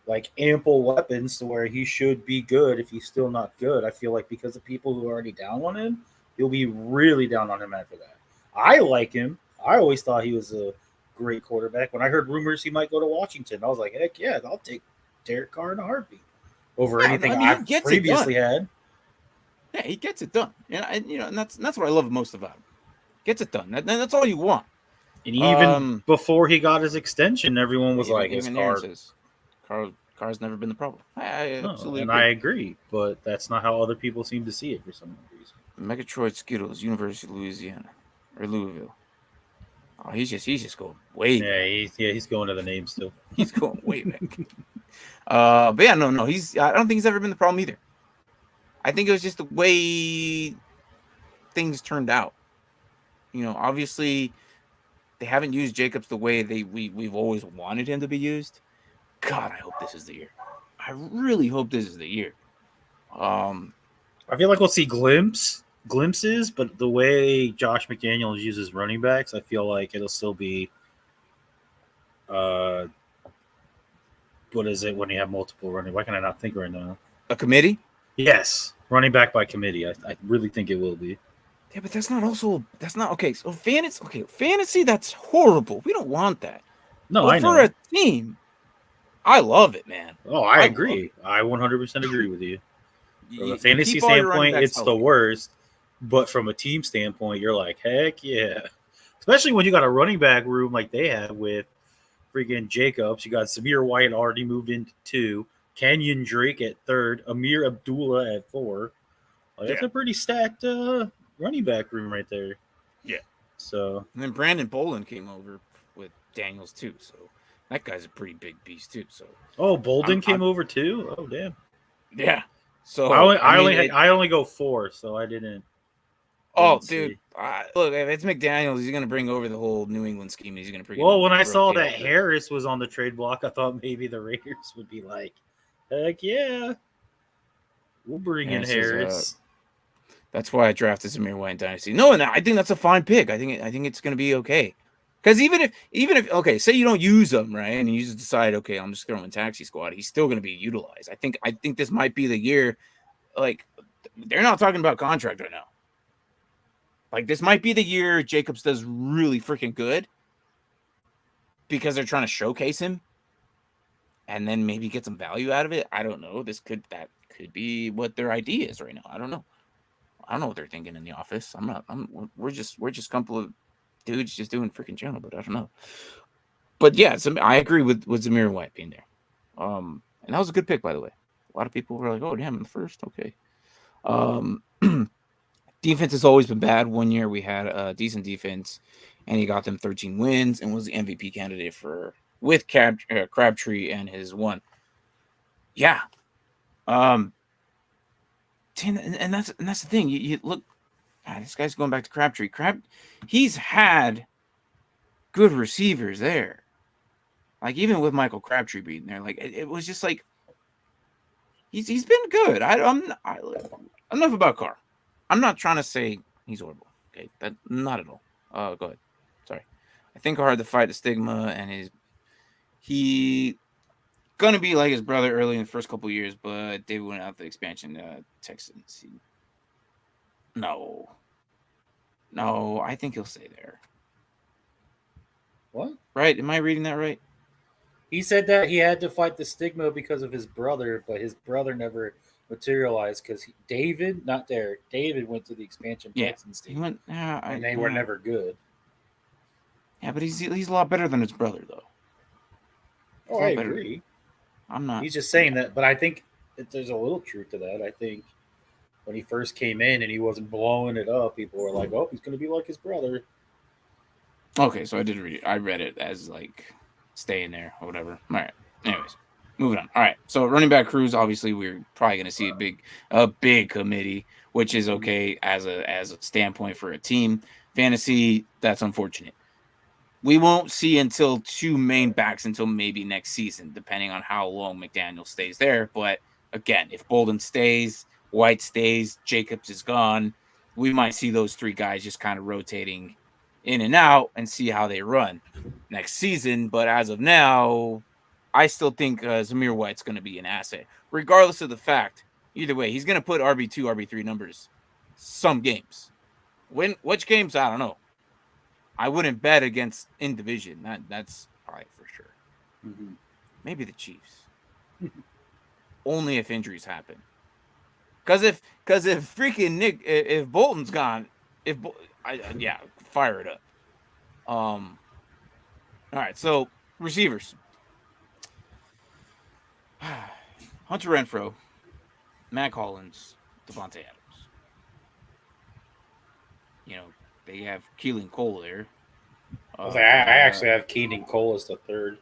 like ample weapons to where he should be good. If he's still not good, I feel like because of people who are already down on him, you'll be really down on him after that. I like him. I always thought he was a great quarterback. When I heard rumors he might go to Washington, I was like, heck yeah, I'll take Derek Carr in a heartbeat over Yeah, anything I mean, he I've gets it previously had. yeah, he gets it done. And that's what I love most about him. Gets it done. That's all you want. And even before he got his extension, everyone was like, his Aaron Carr. says, Carr's never been the problem. I No, absolutely and agree. I agree, but that's not how other people seem to see it for some reason. Megatroid Skittles, University of Louisiana or Louisville. Oh, he's just going way back. He's going to the name still. He's going way back. But yeah, no, I don't think he's ever been the problem either. I think it was just the way things turned out. You know, obviously they haven't used Jacobs the way we've always wanted him to be used. God, I hope this is the year. I really hope this is the year. I feel like we'll see glimpses, but the way Josh McDaniels uses running backs, I feel like it'll still be what is it when you have multiple running? Why can I not think right now? A committee? Yes, running back by committee. I really think it will be. Yeah, but that's not okay. So fantasy, that's horrible. We don't want that. No, but I know. For a team, I love it, man. Oh, I agree. I 100% agree with you. From a fantasy standpoint, it's the worst. But from a team standpoint, you're like, heck yeah. Especially when you got a running back room like they have with freaking Jacobs. You got Samir White already moved into 2, Kenyon Drake at 3rd, Amir Abdullah at 4. That's a pretty stacked running back room right there. Yeah. So and then Brandon Bolin came over with Daniels too. So that guy's a pretty big beast too. So Bolden came over too? Oh damn. Yeah. So I only go 4, so I didn't. Dude, look, if it's McDaniels, he's gonna bring over the whole New England scheme. He's gonna bring. Well, when I saw that Harris was on the trade block, I thought maybe the Raiders would be like, heck yeah, we'll bring in Harris. That's why I drafted Samir White in Dynasty. No, and I think that's a fine pick. I think it's gonna be okay. Because even if okay, say you don't use him, right, and you just decide, okay, I'm just throwing taxi squad, he's still gonna be utilized. I think this might be the year. Like, they're not talking about contract right now. Like, this might be the year Jacobs does really freaking good because they're trying to showcase him and then maybe get some value out of it. I don't know. That could be what their idea is right now. I don't know. I don't know what they're thinking in the office. We're just a couple of dudes just doing freaking channel, but I don't know. But yeah, I agree with Zamir White being there. And that was a good pick, by the way. A lot of people were like, "Oh, damn, in the first, okay." Defense has always been bad. One year we had a decent defense, and he got them 13 wins and was the MVP candidate with Crabtree and his one. Yeah. And that's the thing. You look, this guy's going back to Crabtree. He's had good receivers there. Like, even with Michael Crabtree being there, like it was just like he's been good. Enough about Carr. I'm not trying to say he's horrible. Okay, that not at all. Go ahead. Sorry. I think Carr had to fight the stigma, and he gonna be like his brother early in the first couple of years, but they went out the expansion Texans. No, I think he'll stay there. What? Right? Am I reading that right? He said that he had to fight the stigma because of his brother, but his brother never materialized because David went to the expansion Texans team. And they were never good. Yeah, but he's a lot better than his brother, though. Oh, I agree. I'm not. He's just saying that, but I think that there's a little truth to that. I think when he first came in and he wasn't blowing it up, people were like, "Oh, he's going to be like his brother." Okay, so I did read it. I read it as like staying there or whatever. All right. Anyways, moving on. All right. So running back crews, obviously, we're probably going to see a big committee, which is okay as a standpoint for a team. Fantasy, that's unfortunate. We won't see until 2 main backs until maybe next season, depending on how long McDaniel stays there. But again, if Bolden stays, White stays, Jacobs is gone, we might see those 3 guys just kind of rotating in and out and see how they run next season. But as of now, I still think Zamir White's going to be an asset, regardless of the fact. Either way, he's going to put RB2, RB3 numbers some games. Which games? I don't know. I wouldn't bet against in division. That's probably for sure. Mhm. Maybe the Chiefs. Only if injuries happen. Because if freaking if Bolton's gone, fire it up. All right, so receivers. Hunter Renfrow, Matt Collins, Davante Adams. You know, they have Keelan Cole there. I actually have Keenan Cole as the third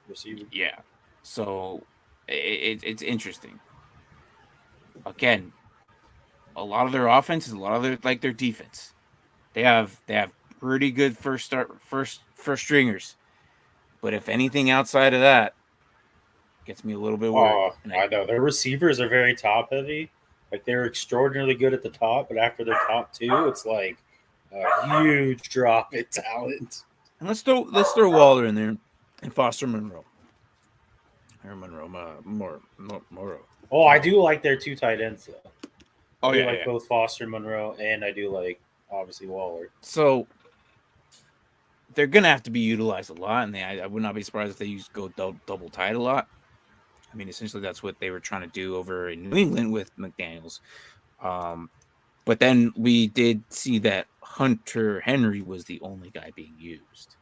receiver. Yeah. So it's interesting. Again, a lot of their offense is a lot of their defense. They have pretty good first stringers. But if anything outside of that gets me a little bit worried. I know their receivers are very top heavy. Like they're extraordinarily good at the top, but after their top 2, it's like a huge drop in talent. And let's throw Waller in there and Foster Monroe. Or Morrow. Oh, I do like their 2 tight ends though. Oh I yeah, like both Foster Monroe, and I do like obviously Waller. So they're gonna have to be utilized a lot, and I would not be surprised if they go double tight a lot. I mean, essentially that's what they were trying to do over in New England with McDaniels. But then we did see that Hunter Henry was the only guy being used.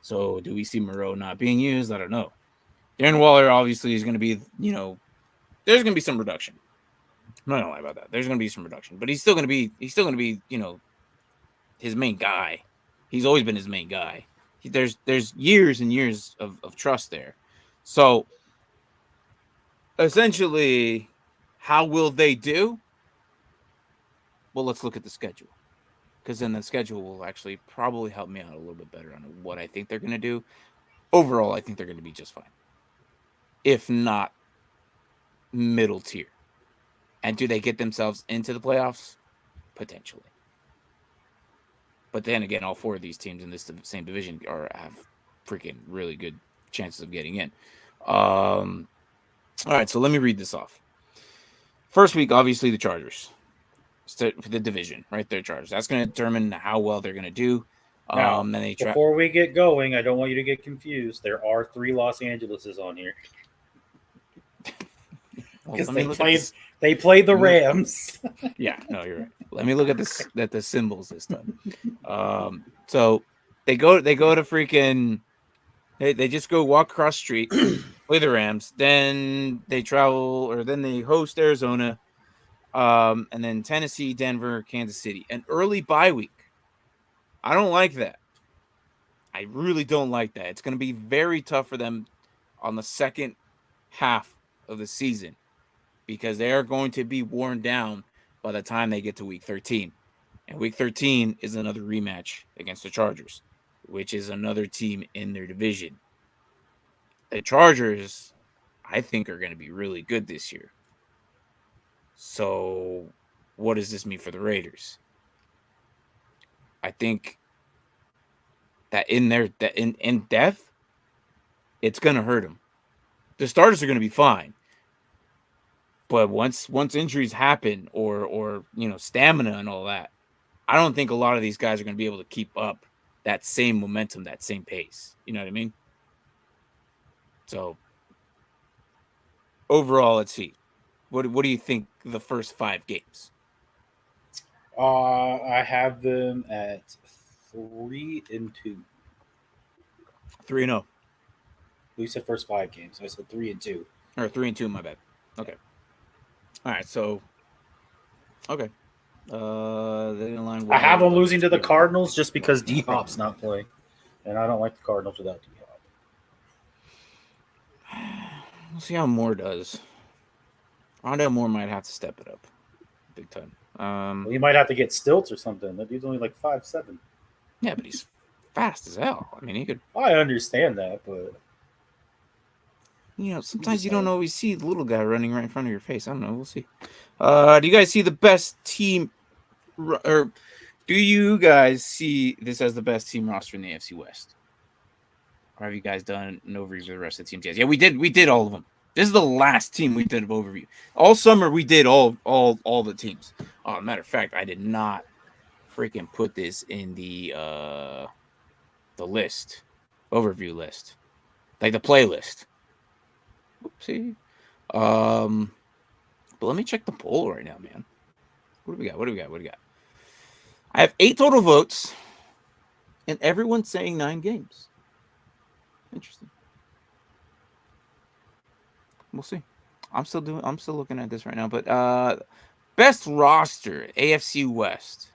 So do we see Moreau not being used? I don't know. Darren Waller obviously is going to be, there's going to be some reduction. I'm not going to lie about that. There's going to be some reduction, but he's still going to be, his main guy. He's always been his main guy. There's years and years of trust there. So essentially, how will they do? Well, let's look at the schedule, because then the schedule will actually probably help me out a little bit better on what I think they're going to do. Overall, I think they're going to be just fine, if not middle tier. And do they get themselves into the playoffs? Potentially. But then again, all 4 of these teams in this same division have freaking really good chances of getting in. All right, so let me read this off. First week, obviously, the Chargers. The division, right there, Chargers. That's going to determine how well they're going to do. Now, And before we get going, I don't want you to get confused. There are 3 Los Angeleses on here. Because they played the Rams. Yeah, no, you're right. Let me look at this at the symbols this time. So they go to freaking they just go walk across the street with the Rams. Then they they host Arizona. And then Tennessee, Denver, Kansas City. An early bye week. I don't like that. I really don't like that. It's going to be very tough for them on the second half of the season, because they are going to be worn down by the time they get to week 13. And week 13 is another rematch against the Chargers, which is another team in their division. The Chargers, I think, are going to be really good this year. So what does this mean for the Raiders? I think that in depth, it's going to hurt them. The starters are going to be fine. But once injuries happen or stamina and all that, I don't think a lot of these guys are going to be able to keep up that same momentum, that same pace. You know what I mean? So overall, let's see. What do you think the first 5 games? I have them at 3-2. 3-0. We said first 5 games. I said 3-2. Or 3-2, my bad. Okay. All right, so okay. I have them losing to the Cardinals just because D-Hop's not playing. And I don't like the Cardinals without D-Hop. We'll see how Moore does. Rondale Moore might have to step it up big time. Well, you might have to get Stilts or something. That dude's only like 5'7". Yeah, but he's fast as hell. I mean, he could. I understand that, but Sometimes you don't saying. always see the little guy running right in front of your face. I don't know. We'll see. Do you guys see the best team, or do you guys see this as the best team roster in the AFC West? Or have you guys done an overview of the rest of the teams? Yes. Yeah, we did. We did all of them. This is the last team we did an overview. All summer we did all the teams. Matter of fact, I did not freaking put this in the list, overview list, like the playlist. Oopsie. But let me check the poll right now, man. What do we got? What do we got? What do we got? I have 8 total votes, and everyone's saying 9 games. Interesting. We'll see. I'm still looking at this right now, but best roster, AFC West.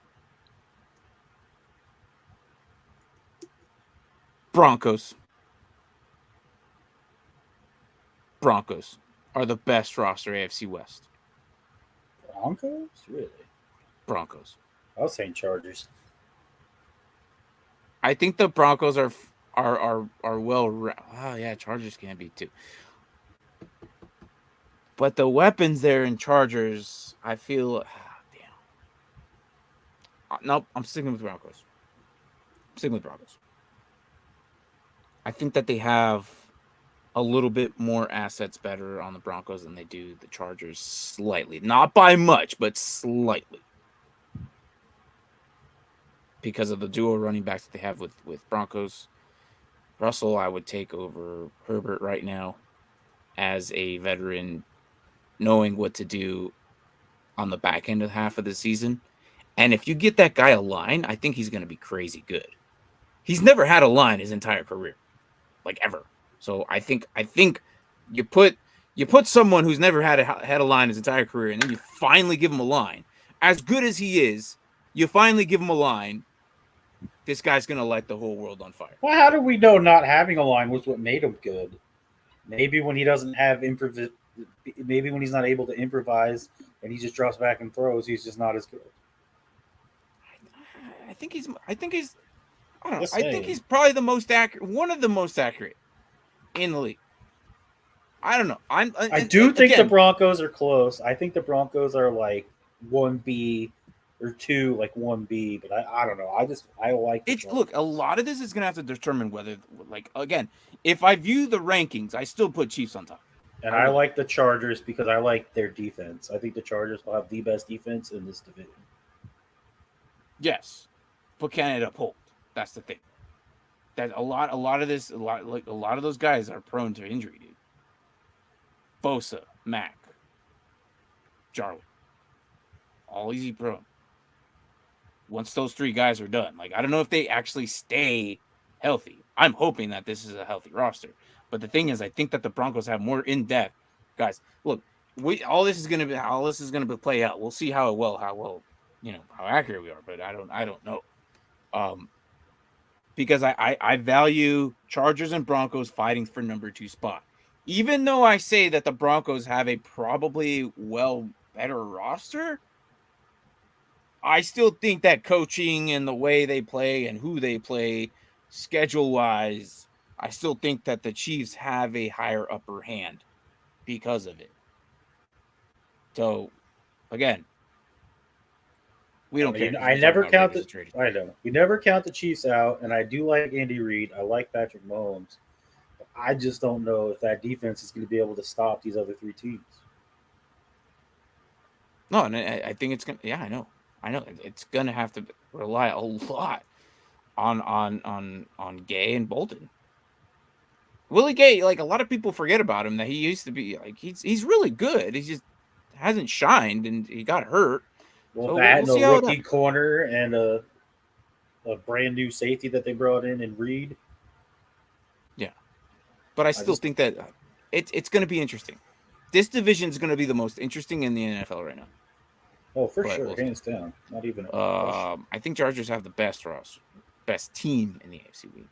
Broncos are the best roster, AFC West. Broncos? Really? Broncos. I was saying Chargers. I think the Broncos are well. Oh yeah, Chargers can be too. But the weapons there in Chargers, I feel. Damn. Nope, I'm sticking with Broncos. I think that they have a little bit more assets better on the Broncos than they do the Chargers, slightly. Not by much, but slightly. Because of the duo running backs that they have with Broncos. Russell, I would take over Herbert right now as a veteran, knowing what to do on the back end of half of the season. And if you get that guy a line, I think he's going to be crazy good. He's never had a line his entire career, like ever. So I think you put someone who's never had a line his entire career, and then you finally give him a line. As good as he is, you finally give him a line. This guy's going to light the whole world on fire. Well, how do we know not having a line was what made him good? Maybe when he doesn't have maybe when he's not able to improvise and he just drops back and throws, he's just not as good. I think he's I don't know. Just I think he's probably the most accurate, one of the most accurate in the league. I don't know. I do think the Broncos are close. I think the Broncos are like 1B or 2, like 1B, but I don't know. I like it. Look, a lot of this is gonna have to determine whether, like, again, if I view the rankings, I still put Chiefs on top. And I like the Chargers because I like their defense. I think the Chargers will have the best defense in this division. Yes, but can it uphold? That's the thing. That a lot of those guys are prone to injury, dude. Bosa, Mack, Jarwin, all easy prone. Once those 3 guys are done, like, I don't know if they actually stay healthy. I'm hoping that this is a healthy roster. But the thing is, I think that the Broncos have more in-depth guys. Look, all this is going to play out. We'll see how accurate we are. But I don't know. Because I value Chargers and Broncos fighting for number 2 spot. Even though I say that the Broncos have a probably better roster, I still think that coaching and the way they play and who they play, schedule-wise, I still think that the Chiefs have a higher upper hand because of it. So, again, we don't care. I never count the. I know we never count the Chiefs out, and I do like Andy Reid. I like Patrick Mahomes. But I just don't know if that defense is going to be able to stop these other 3 teams. No, and I think it's gonna. Yeah, I know. It's gonna have to rely a lot on Gay and Bolton. Willie Gay, like, a lot of people forget about him, that he used to be, like, he's really good. He just hasn't shined, and he got hurt. Well, so that we'll and a rookie corner and a brand new safety that they brought in Reed. Yeah, but I still think that it's going to be interesting. This division is going to be the most interesting in the NFL right now. Oh, for sure, hands down. Not even. I think Chargers have the best roster, best team in the AFC league.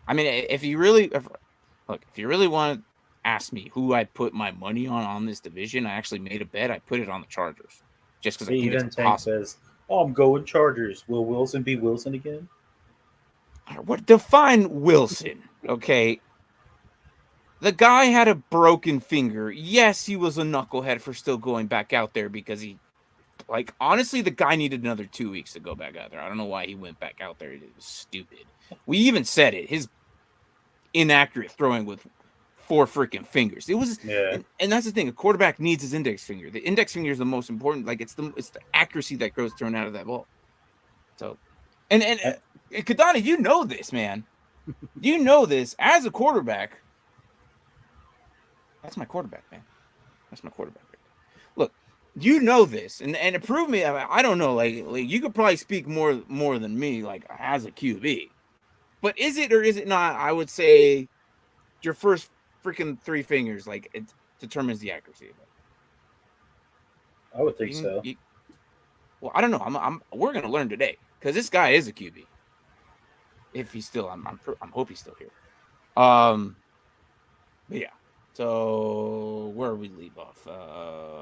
I mean, if you really want to ask me who I put my money on this division, I actually made a bet. I put it on the Chargers, just because I think it's possible. Says, "Oh, I'm going Chargers. Will Wilson be Wilson again?" What define Wilson? Okay. The guy had a broken finger. Yes, he was a knucklehead for still going back out there because honestly, the guy needed another 2 weeks to go back out there. I don't know why he went back out there. It was stupid. We even said it. His inaccurate throwing with 4 freaking fingers. It was, and that's the thing. A quarterback needs his index finger. The index finger is the most important. Like it's the accuracy that goes thrown out of that ball. So, and Kadani, you know this, man. You know this as a quarterback. That's my quarterback, man. That's my quarterback. Look, you know this, and to prove me, I don't know. Like you could probably speak more than me, like as a QB. But is it or is it not? I would say your first freaking 3 fingers, like it determines the accuracy of it. I would think so. Well, I don't know. We're gonna learn today because this guy is a QB. If he's still, I'm hope he's still here. But yeah. So where we leave off?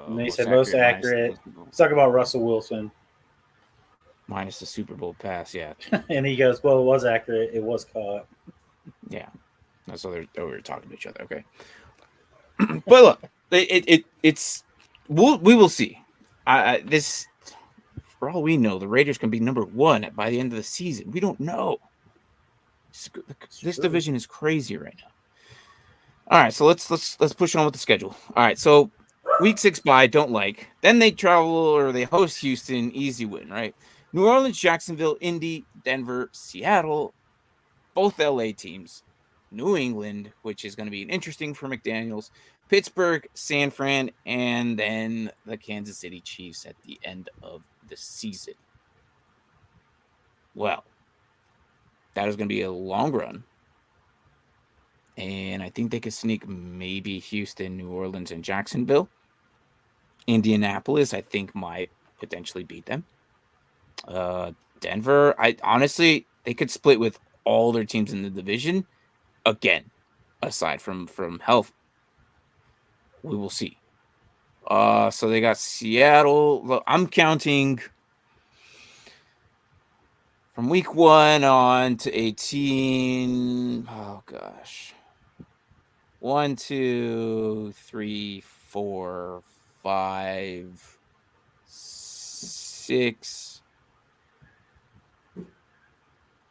And they said most accurate. Let's talk about Russell Wilson. Minus the Super Bowl pass, yeah. And he goes, well, it was accurate. It was caught. Yeah. So they were talking to each other. Okay. But look, it's we will see. This, for all we know, the Raiders can be number 1 by the end of the season. We don't know. This division is crazy right now. All right, so let's push on with the schedule. All right, so week 6 bye, don't like. Then they travel or they host Houston, easy win, right? New Orleans, Jacksonville, Indy, Denver, Seattle, both LA teams. New England, which is going to be interesting for McDaniels, Pittsburgh, San Fran, and then the Kansas City Chiefs at the end of the season. Well, that is going to be a long run. And I think they could sneak maybe Houston, New Orleans, and Jacksonville. Indianapolis, I think, might potentially beat them. Denver, they could split with all their teams in the division. Again, aside from health, we will see. So they got Seattle. Look, I'm counting from week 1 on to 18. Oh gosh. 1, 2, 3, 4, 5, 6,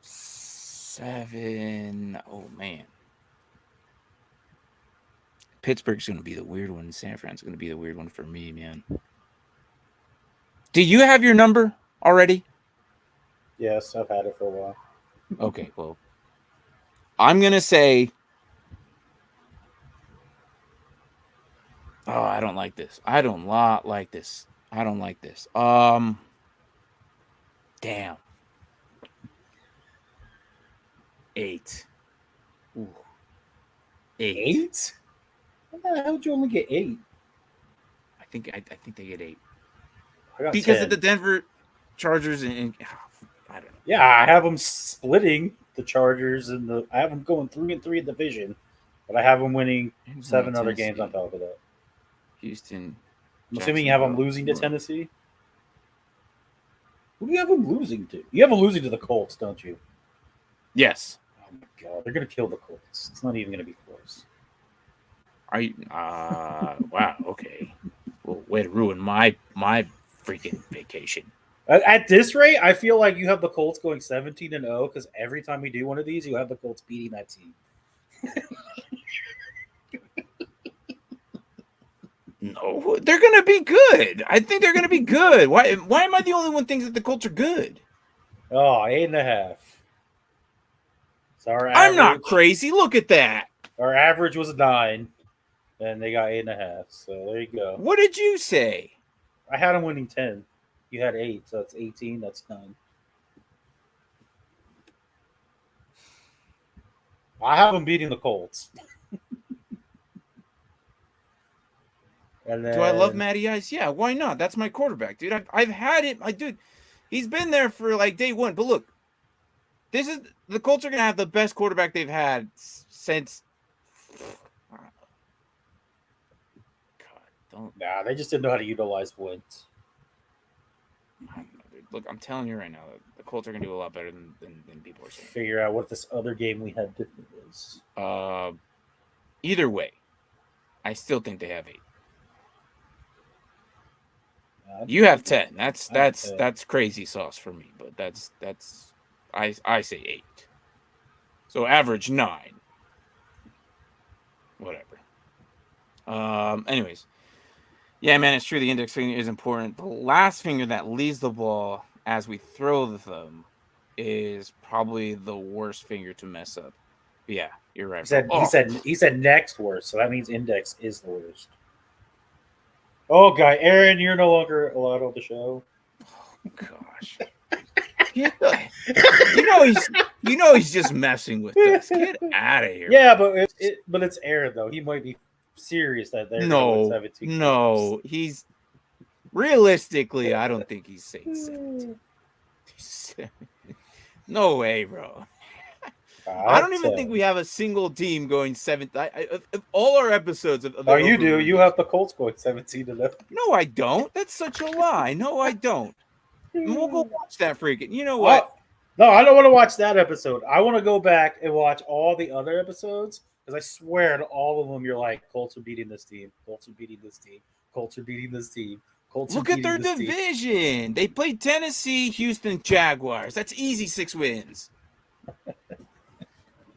7. Oh man. Pittsburgh's going to be the weird one. San Fran's going to be the weird one for me, man. Do you have your number already? Yes, I've had it for a while. Okay, well, I'm going to say, oh, I don't like this. I don't like this. Damn. 8. Ooh. 8? How the hell would you only get 8? I think they get 8 I got because 10. of the Denver Chargers and I don't know. Yeah, I have them splitting the Chargers and I have them going 3-3 in division, but I have them winning 7 other games on top of that. Houston. I'm assuming you have them losing to Tennessee. Who do you have them losing to? You have them losing to the Colts, don't you? Yes. Oh my God, they're gonna kill the Colts. It's not even gonna be close. Are you? Wow. Okay. Well, way to ruin my freaking vacation. At this rate, I feel like you have the Colts going 17-0 because every time we do one of these, you have the Colts beating that team. No, they're gonna be good. I think they're gonna be good. Why am I the only one thinks that the Colts are good? Oh, 8.5. So I'm not crazy. Look at that. Our average was 9, and they got 8.5. So there you go. What did you say? I had them winning 10. You had 8, so that's 18. That's 9. I have them beating the Colts. And then, do I love Matty Ice? Yeah, why not? That's my quarterback, dude. I've had it. Dude, he's been there for like day 1. But look, the Colts are gonna have the best quarterback they've had since. Nah, they just didn't know how to utilize Wentz. I don't know, dude. look, I'm telling you right now, the Colts are gonna do a lot better than people are saying. Figure out what this other game we had different is. Either way, I still think they have 8. You have 10. That's crazy sauce for me, but that's I say 8. So average 9. Whatever. Anyways. Yeah, man, it's true. The index finger is important. The last finger that leaves the ball as we throw the thumb is probably the worst finger to mess up. Yeah, you're right. He said next worst, so that means index is the worst. Oh, guy, Aaron, you're no longer allowed on the show. Oh, gosh. You know he's just messing with us. Get out of here. Yeah, but it's Aaron though. He might be serious that they're gonna win 17 No, he's realistically, I don't think he's saying 17. No way, bro. I don't even think we have a single team going 7. If all our episodes of oh, you do. You have the Colts going 17-11. No, I don't. That's such a lie. No, I don't. And we'll go watch that freaking. You know what? No, I don't want to watch that episode. I want to go back and watch all the other episodes because I swear to all of them, you're like, Colts are beating this team. Colts are beating this team. Colts are beating this team. Colts are Look at beating their this division. Team. They played Tennessee, Houston, Jaguars. That's easy 6 wins.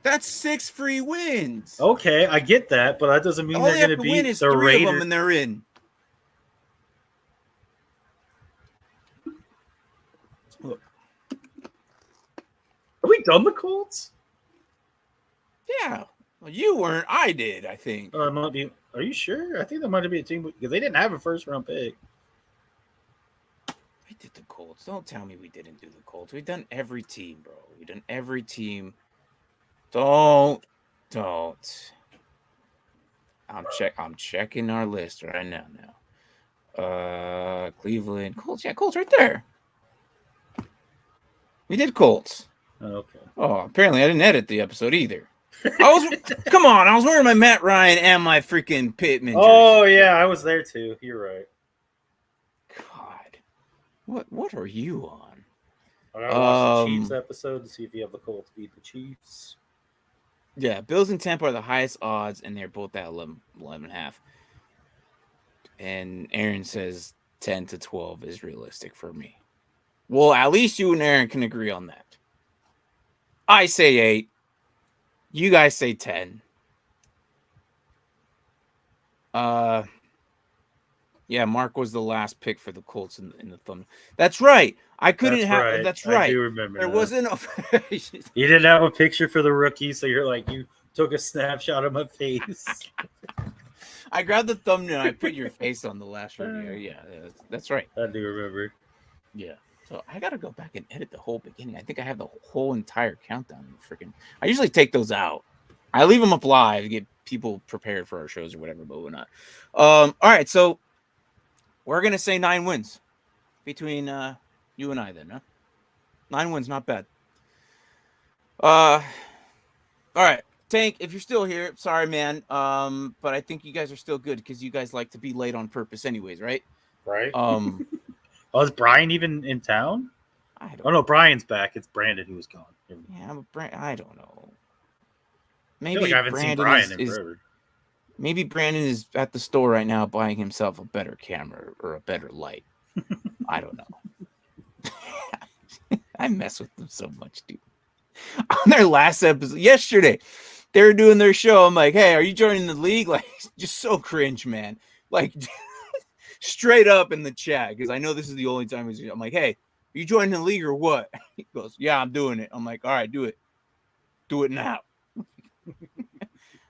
That's 6 free wins. Okay, I get that, but that doesn't mean all they're they have going to to win beat is the 3 Raiders. of them, and they're in. Look. Have we done the Colts? Yeah. Well, you weren't. I did, I think. It might be. Are you sure? I think that might be a team because they didn't have a first-round pick. We did the Colts. Don't tell me we didn't do the Colts. We've done every team, bro. We've done every team. Don't. I'm checking our list right now. Cleveland Colts. Yeah, Colts right there. We did Colts. Okay. Oh, apparently I didn't edit the episode either. Come on, I was wearing my Matt Ryan and my freaking Pittman jersey. Oh yeah, I was there too. You're right. God, what are you on? I gotta watch the Chiefs episode to see if you have the Colts beat the Chiefs. Yeah, Bills and Tampa are the highest odds, and they're both at 11.5. And Aaron says 10 to 12 is realistic for me. Well, at least you and Aaron can agree on that. I say 8. You guys say 10. Yeah, Mark was the last pick for the Colts in the thumb. That's right. I couldn't have. That's right. I do remember. There wasn't. You didn't have a picture for the rookie, so you're like, you took a snapshot of my face. I grabbed the thumbnail. I put your face on the last review. Yeah, that's right. I do remember. Yeah. So I got to go back and edit the whole beginning. I think I have the whole entire countdown. I usually take those out. I leave them up live to get people prepared for our shows or whatever, but we're not. All right, so we're gonna say 9 wins between you and I. Then, huh? 9 wins, not bad. All right, Tank, if you're still here, sorry, man. But I think you guys are still good because you guys like to be late on purpose, anyways, right? Right. Oh, is Brian even in town? Oh no, Brian's back. It's Brandon who was gone. Yeah, but I don't know. Maybe I haven't seen Brian in forever. Maybe Brandon is at the store right now buying himself a better camera or a better light. I don't know. I mess with them so much, dude. On their last episode yesterday, they were doing their show. I'm like, hey, are you joining the league? Like, just so cringe, man. Like, straight up in the chat, because I know this is the only time I'm like, hey, are you joining the league or what? He goes, yeah, I'm doing it. I'm like, all right, do it. Do it now.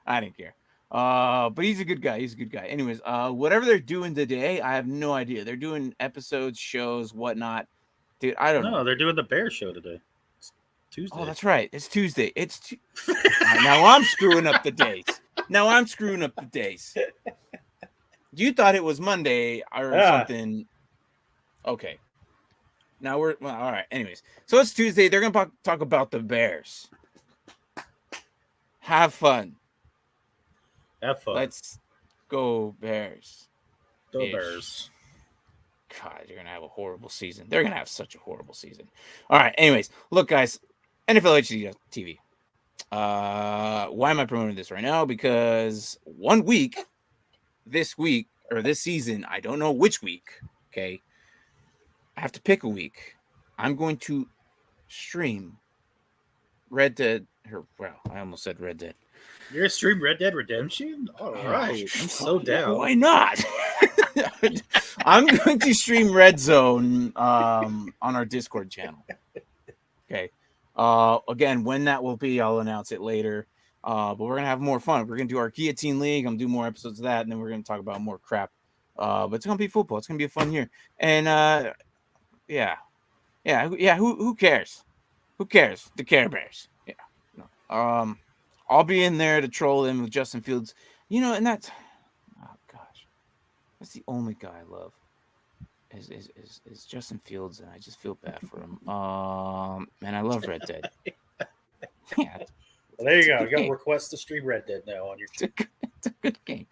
I didn't care. But he's a good guy. Anyways, whatever they're doing today, I have no idea. They're doing episodes, shows, whatnot. Dude, I don't know. No, they're doing the Bears show today. It's Tuesday. Oh, that's right. It's Tuesday. Now I'm screwing up the days. You thought it was Monday or something. Okay. Now all right. Anyways, so it's Tuesday. They're going to talk about the Bears. Have fun. Have fun. Let's go Bears. Go Bears. God, you're gonna have a horrible season. They're gonna have such a horrible season. All right. Anyways, look, guys, NFL HD TV. Why am I promoting this right now? Because this week or this season, I don't know which week. Okay, I have to pick a week. I'm going to stream Red Dead. I almost said Red Dead. You're gonna stream Red Dead Redemption? All right, I'm so down. Why not? I'm going to stream REDZONE on our Discord channel. Okay. Again, when that will be, I'll announce it later. But we're gonna have more fun. We're gonna do our Guillotine League. I'm gonna do more episodes of that, and then we're gonna talk about more crap. But it's gonna be football. It's gonna be a fun year. And yeah. Who cares? Who cares? The Care Bears. Yeah. No. I'll be in there to troll him with Justin Fields. And that's that's the only guy I love. Is Justin Fields, and I just feel bad for him. And I love Red Dead. Yeah. Well, there you go. You got a request to stream Red Dead now on your. It's a good game.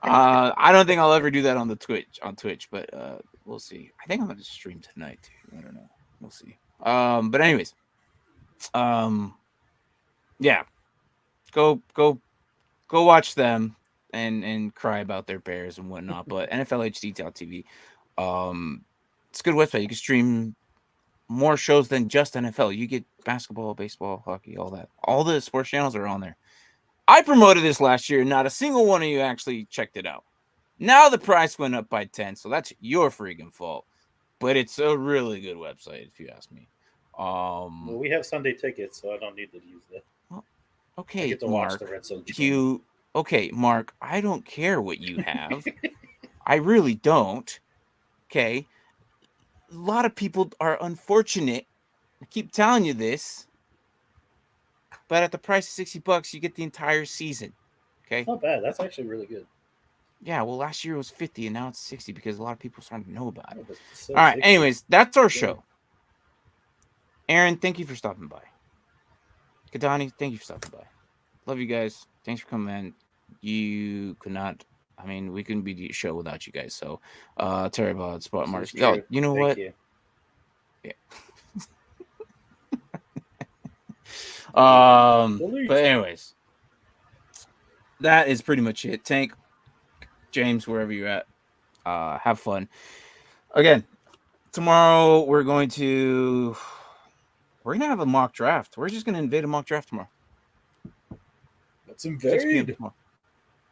I don't think I'll ever do that on Twitch, but we'll see. I think I'm gonna stream tonight too. I don't know. We'll see. But anyways, yeah. Go watch them and cry about their Bears and whatnot. But NFLHD.TV, it's a good website. You can stream more shows than just NFL. You get basketball, baseball, hockey, all that. All the sports channels are on there. I promoted this last year. Not a single one of you actually checked it out. Now the price went up by 10, so that's your freaking fault. But it's a really good website, if you ask me. Well, we have Sunday tickets, so I don't need to use that. Well, okay, I get to Mark. watch the REDZONE. Okay, Mark. I don't care what you have. I really don't. Okay. A lot of people are unfortunate. I keep telling you this. But at the price of $60, you get the entire season. Okay. Not bad. That's actually really good. Yeah, well, last year it was 50 and now it's 60 because a lot of people starting to know about it. So all right. 60. Anyways, that's our show. Aaron, thank you for stopping by. Kadani, thank you for stopping by. Love you guys. Thanks for coming in. We couldn't be the show without you guys. So, Terry Bod, Spot Marks. Oh, you know what? You. Yeah. But anyways, that is pretty much it. Tank, James, wherever you're at, have fun. Again, tomorrow we're gonna have a mock draft. We're just gonna invade a mock draft tomorrow. Let's 6 p.m. invade. tomorrow.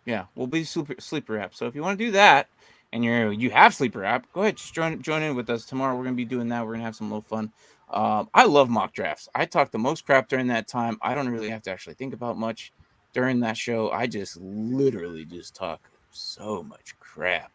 Yeah, we'll be Sleeper app. So if you want to do that and you have Sleeper app, go ahead, just join in with us tomorrow. We're gonna be doing that. We're gonna have some little fun. I love mock drafts. I talk the most crap during that time. I don't really have to actually think about much during that show. I just literally just talk so much crap.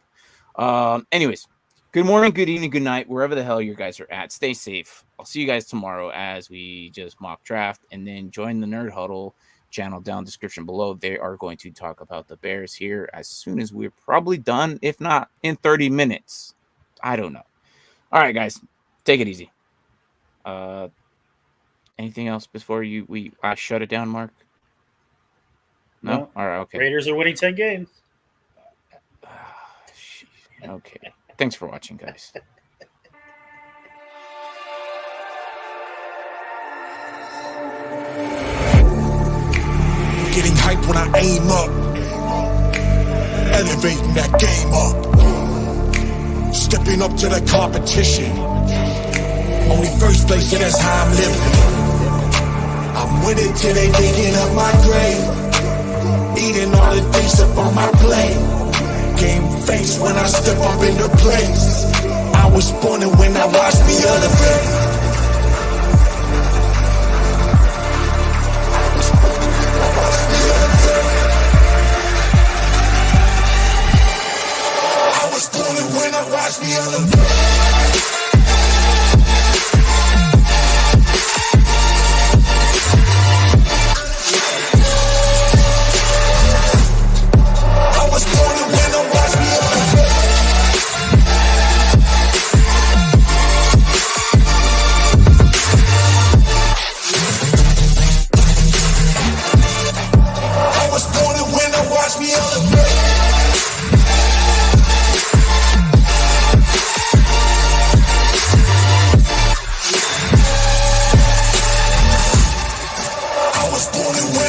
Anyways, good morning, good evening, good night, wherever the hell you guys are at. Stay safe. I'll see you guys tomorrow as we just mock draft, and then join the Nerd Huddle channel down description below. They are going to talk about the Bears here as soon as we're probably done, if not in 30 minutes. I don't know. All right, guys, take it easy. Anything else before I shut it down, Mark? No? All right, okay. Raiders are winning 10 games. Okay. Thanks for watching, guys. Getting hyped when I aim up, elevating that game up, stepping up to the competition. Only first place, yeah, that's how I'm living. I'm winning till they digging up my grave, eating all the things up on my plate. Game face when I step up into place. I was born and when I watched me elevate.